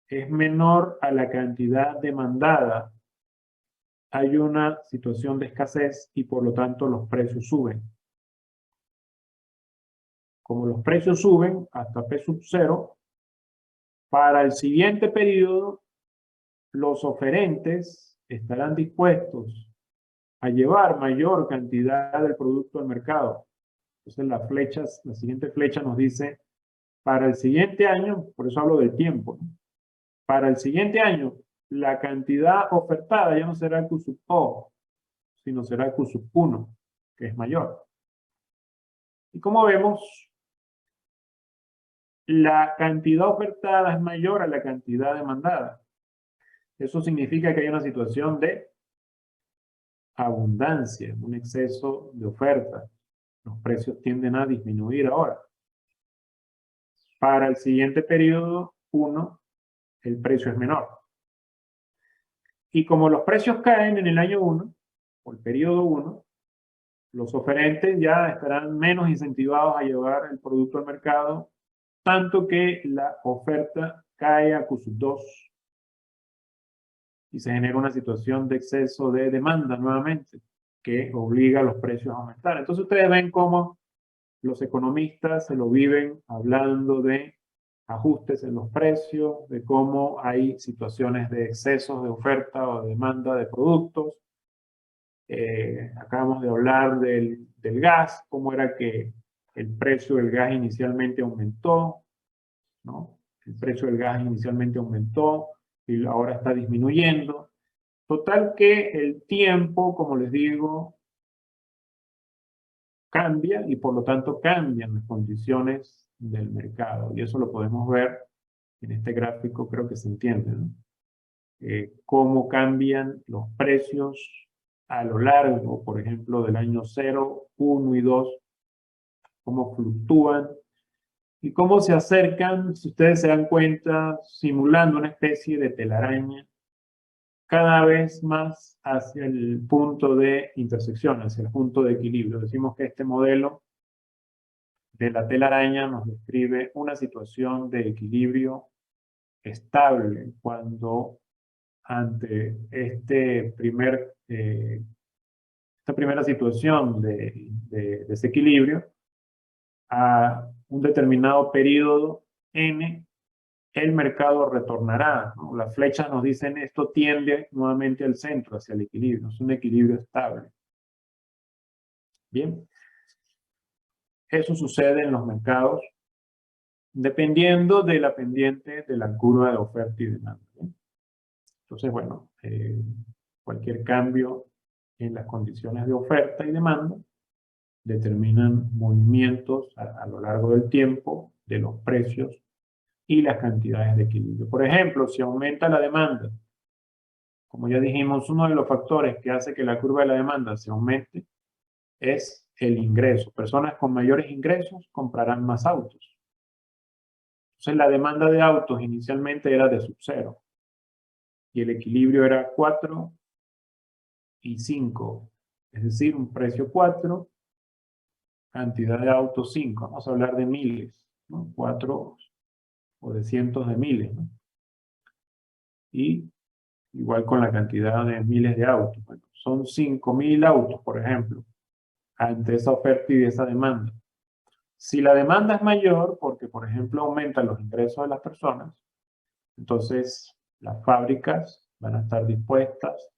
es menor a la cantidad demandada. Hay una situación de escasez y por lo tanto los precios suben. Como los precios suben hasta P sub 0, para el siguiente periodo los oferentes estarán dispuestos a llevar mayor cantidad del producto al mercado. Entonces la siguiente flecha nos dice, para el siguiente año, por eso hablo del tiempo, ¿no? Para el siguiente año, la cantidad ofertada ya no será Q sub O, sino será Q sub 1, que es mayor. Y como vemos, la cantidad ofertada es mayor a la cantidad demandada. Eso significa que hay una situación de abundancia, un exceso de oferta. Los precios tienden a disminuir ahora. Para el siguiente periodo 1, el precio es menor. Y como los precios caen en el año 1, o el periodo 1, los oferentes ya estarán menos incentivados a llevar el producto al mercado, tanto que la oferta cae a Q sub 2 y se genera una situación de exceso de demanda nuevamente, que obliga a los precios a aumentar. Entonces ustedes ven cómo los economistas se lo viven hablando de ajustes en los precios, de cómo hay situaciones de excesos de oferta o de demanda de productos. Acabamos de hablar del gas, cómo era que el precio del gas inicialmente aumentó, ¿no? El precio del gas inicialmente aumentó y ahora está disminuyendo. Total que el tiempo, como les digo, cambia y por lo tanto cambian las condiciones del mercado. Y eso lo podemos ver En este gráfico creo que se entiende, ¿no? Cómo cambian los precios a lo largo, por ejemplo, del año 0, 1 y 2, cómo fluctúan y cómo se acercan, si ustedes se dan cuenta, simulando una especie de telaraña, cada vez más hacia el punto de intersección, hacia el punto de equilibrio. Decimos que este modelo de la telaraña nos describe una situación de equilibrio estable cuando ante esta primera situación de desequilibrio, a un determinado periodo n, el mercado retornará, ¿no? Las flechas nos dicen esto tiende nuevamente al centro, hacia el equilibrio, es un equilibrio estable. Bien, eso sucede en los mercados dependiendo de la pendiente de la curva de oferta y demanda. ¿Bien? Entonces, bueno, cualquier cambio en las condiciones de oferta y demanda determinan movimientos a lo largo del tiempo de los precios y las cantidades de equilibrio. Por ejemplo, si aumenta la demanda, como ya dijimos, uno de los factores que hace que la curva de la demanda se aumente es el ingreso. Personas con mayores ingresos comprarán más autos. Entonces la demanda de autos inicialmente era de sub 0 y el equilibrio era 4 y 5, es decir, un precio 4, cantidad de autos 5. Vamos a hablar de miles, ¿no? 4 o de cientos de miles, ¿no? Y igual con la cantidad de miles de autos. Bueno, son 5.000 autos, por ejemplo, ante esa oferta y esa demanda. Si la demanda es mayor, porque por ejemplo aumentan los ingresos de las personas, entonces las fábricas van a estar dispuestas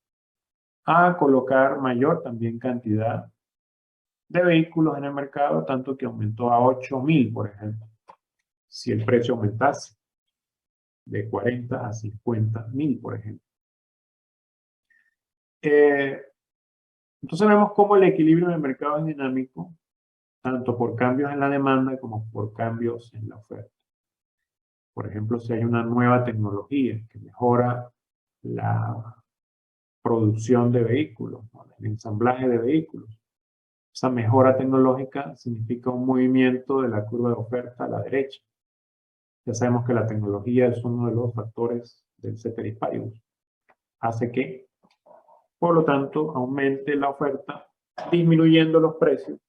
a colocar mayor también cantidad de vehículos en el mercado, tanto que aumentó a 8.000, por ejemplo, si el precio aumentase de 40 a 50.000, por ejemplo. Entonces vemos cómo el equilibrio en el mercado es dinámico, tanto por cambios en la demanda como por cambios en la oferta. Por ejemplo, si hay una nueva tecnología que mejora la producción de vehículos, ¿no? El ensamblaje de vehículos. Esa mejora tecnológica significa un movimiento de la curva de oferta a la derecha. Ya sabemos que la tecnología es uno de los factores del ceteris paribus. Hace que, por lo tanto, aumente la oferta, disminuyendo los precios,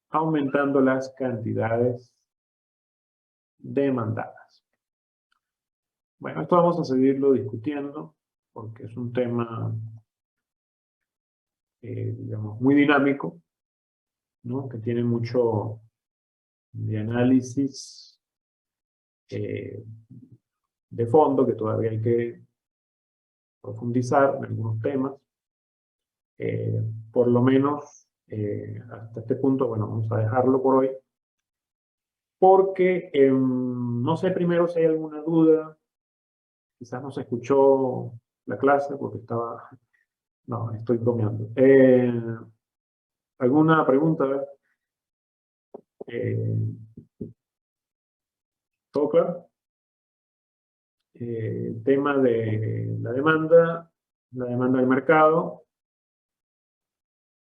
aumentando las cantidades demandadas. Bueno, esto vamos a seguirlo discutiendo porque es un tema, digamos, muy dinámico, ¿no? Que tiene mucho de análisis de fondo, que todavía hay que profundizar en algunos temas. Por lo menos hasta este punto, bueno, vamos a dejarlo por hoy. Porque no sé primero si hay alguna duda, quizás no se escuchó la clase porque estaba... No, estoy bromeando. ¿Alguna pregunta? ¿Todo claro? El tema de la demanda del mercado.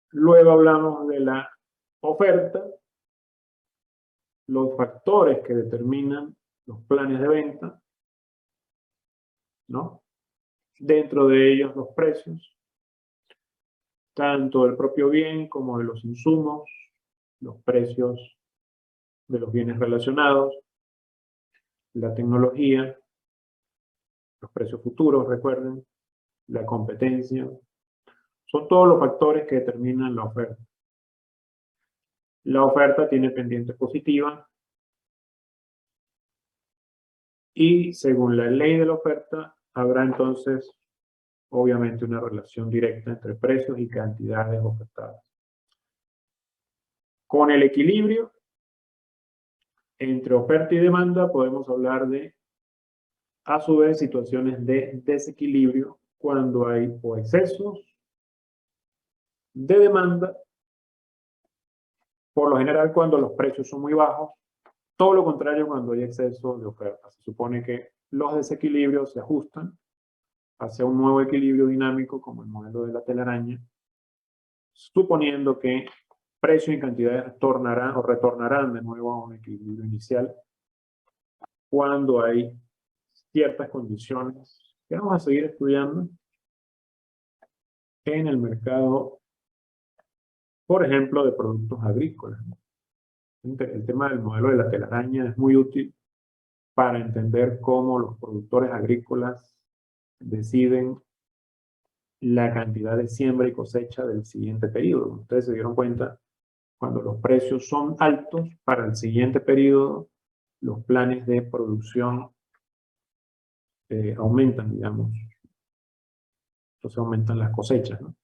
Luego hablamos de la oferta, los factores que determinan los planes de venta, ¿no? Dentro de ellos los precios, tanto del propio bien como de los insumos, los precios de los bienes relacionados, la tecnología, los precios futuros, recuerden, la competencia. Son todos los factores que determinan la oferta. La oferta tiene pendiente positiva y según la ley de la oferta habrá entonces obviamente una relación directa entre precios y cantidades ofertadas. Con el equilibrio entre oferta y demanda podemos hablar de, a su vez, situaciones de desequilibrio cuando hay o excesos de demanda, por lo general cuando los precios son muy bajos, Todo lo contrario cuando hay exceso de oferta. Se supone que los desequilibrios se ajustan hacia un nuevo equilibrio dinámico como el modelo de la telaraña, suponiendo que precio y cantidades tornarán o retornarán de nuevo a un equilibrio inicial cuando hay ciertas condiciones que vamos a seguir estudiando en el mercado, por ejemplo, de productos agrícolas. El tema del modelo de la telaraña es muy útil para entender cómo los productores agrícolas deciden la cantidad de siembra y cosecha del siguiente periodo. Ustedes se dieron cuenta, cuando los precios son altos para el siguiente periodo, los planes de producción aumentan, digamos. Entonces aumentan las cosechas, ¿no?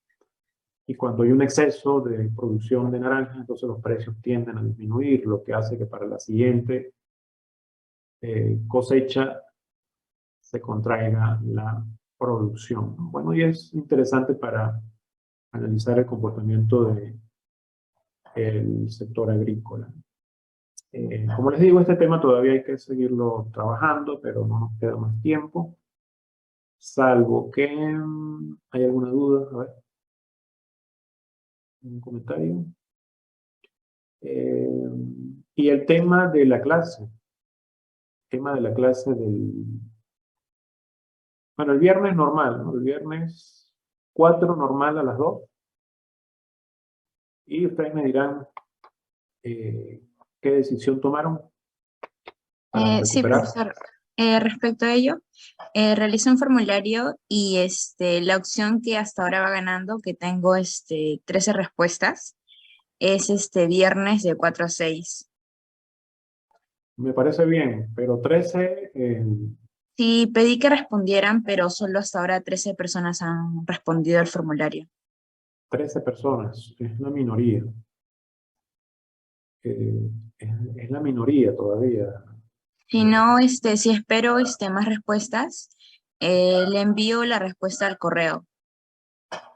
Y cuando hay un exceso de producción de naranjas, entonces los precios tienden a disminuir, lo que hace que para la siguiente cosecha se contraiga la producción. Bueno, y es interesante para analizar el comportamiento del sector agrícola. Como les digo, este tema todavía hay que seguirlo trabajando, pero no nos queda más tiempo. Salvo que hay alguna duda. A ver. Un comentario. Y el tema de la clase. El tema de la clase del... Bueno, el viernes normal, ¿no? El viernes 4 normal a las 2. Y ustedes me dirán qué decisión tomaron para Sí, recuperar. profesor. Respecto a ello, realicé un formulario y la opción que hasta ahora va ganando, que tengo 13 respuestas, es viernes de 4 a 6. Me parece bien, pero 13, Sí, pedí que respondieran, pero solo hasta ahora 13 personas han respondido al formulario. 13 personas, es una minoría. Es la minoría todavía. Si no, si espero más respuestas, le envío la respuesta al correo.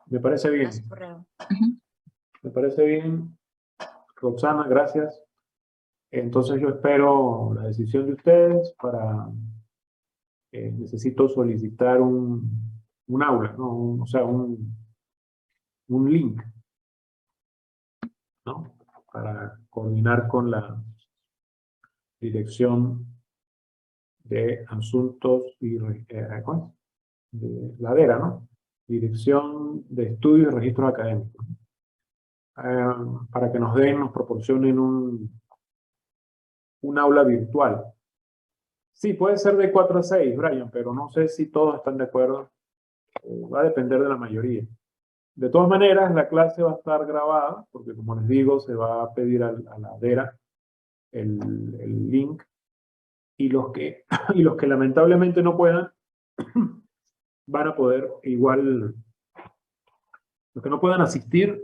Me parece A bien. su correo. Ujú. Me parece bien. Roxana, gracias. Entonces yo espero la decisión de ustedes para... necesito solicitar un aula, ¿no? O sea, un link, ¿no? Para coordinar con la dirección de asuntos y ¿cómo es? De la DERA, ¿no? Dirección de Estudios y Registros Académicos. Para que nos proporcionen un aula virtual. Sí, puede ser de 4 a 6, Brian, pero no sé si todos están de acuerdo. Va a depender de la mayoría. De todas maneras, la clase va a estar grabada, porque como les digo, se va a pedir a la DERA el link, y los que lamentablemente no puedan, van a poder igual, los que no puedan asistir,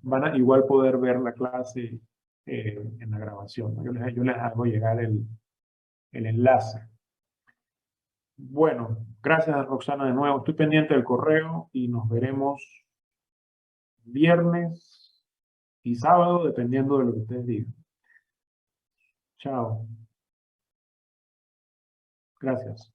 van a igual poder ver la clase en la grabación, ¿no? Yo les hago llegar el enlace. Bueno, gracias Roxana de nuevo. Estoy pendiente del correo y nos veremos viernes y sábado, dependiendo de lo que ustedes digan. Chao. Gracias.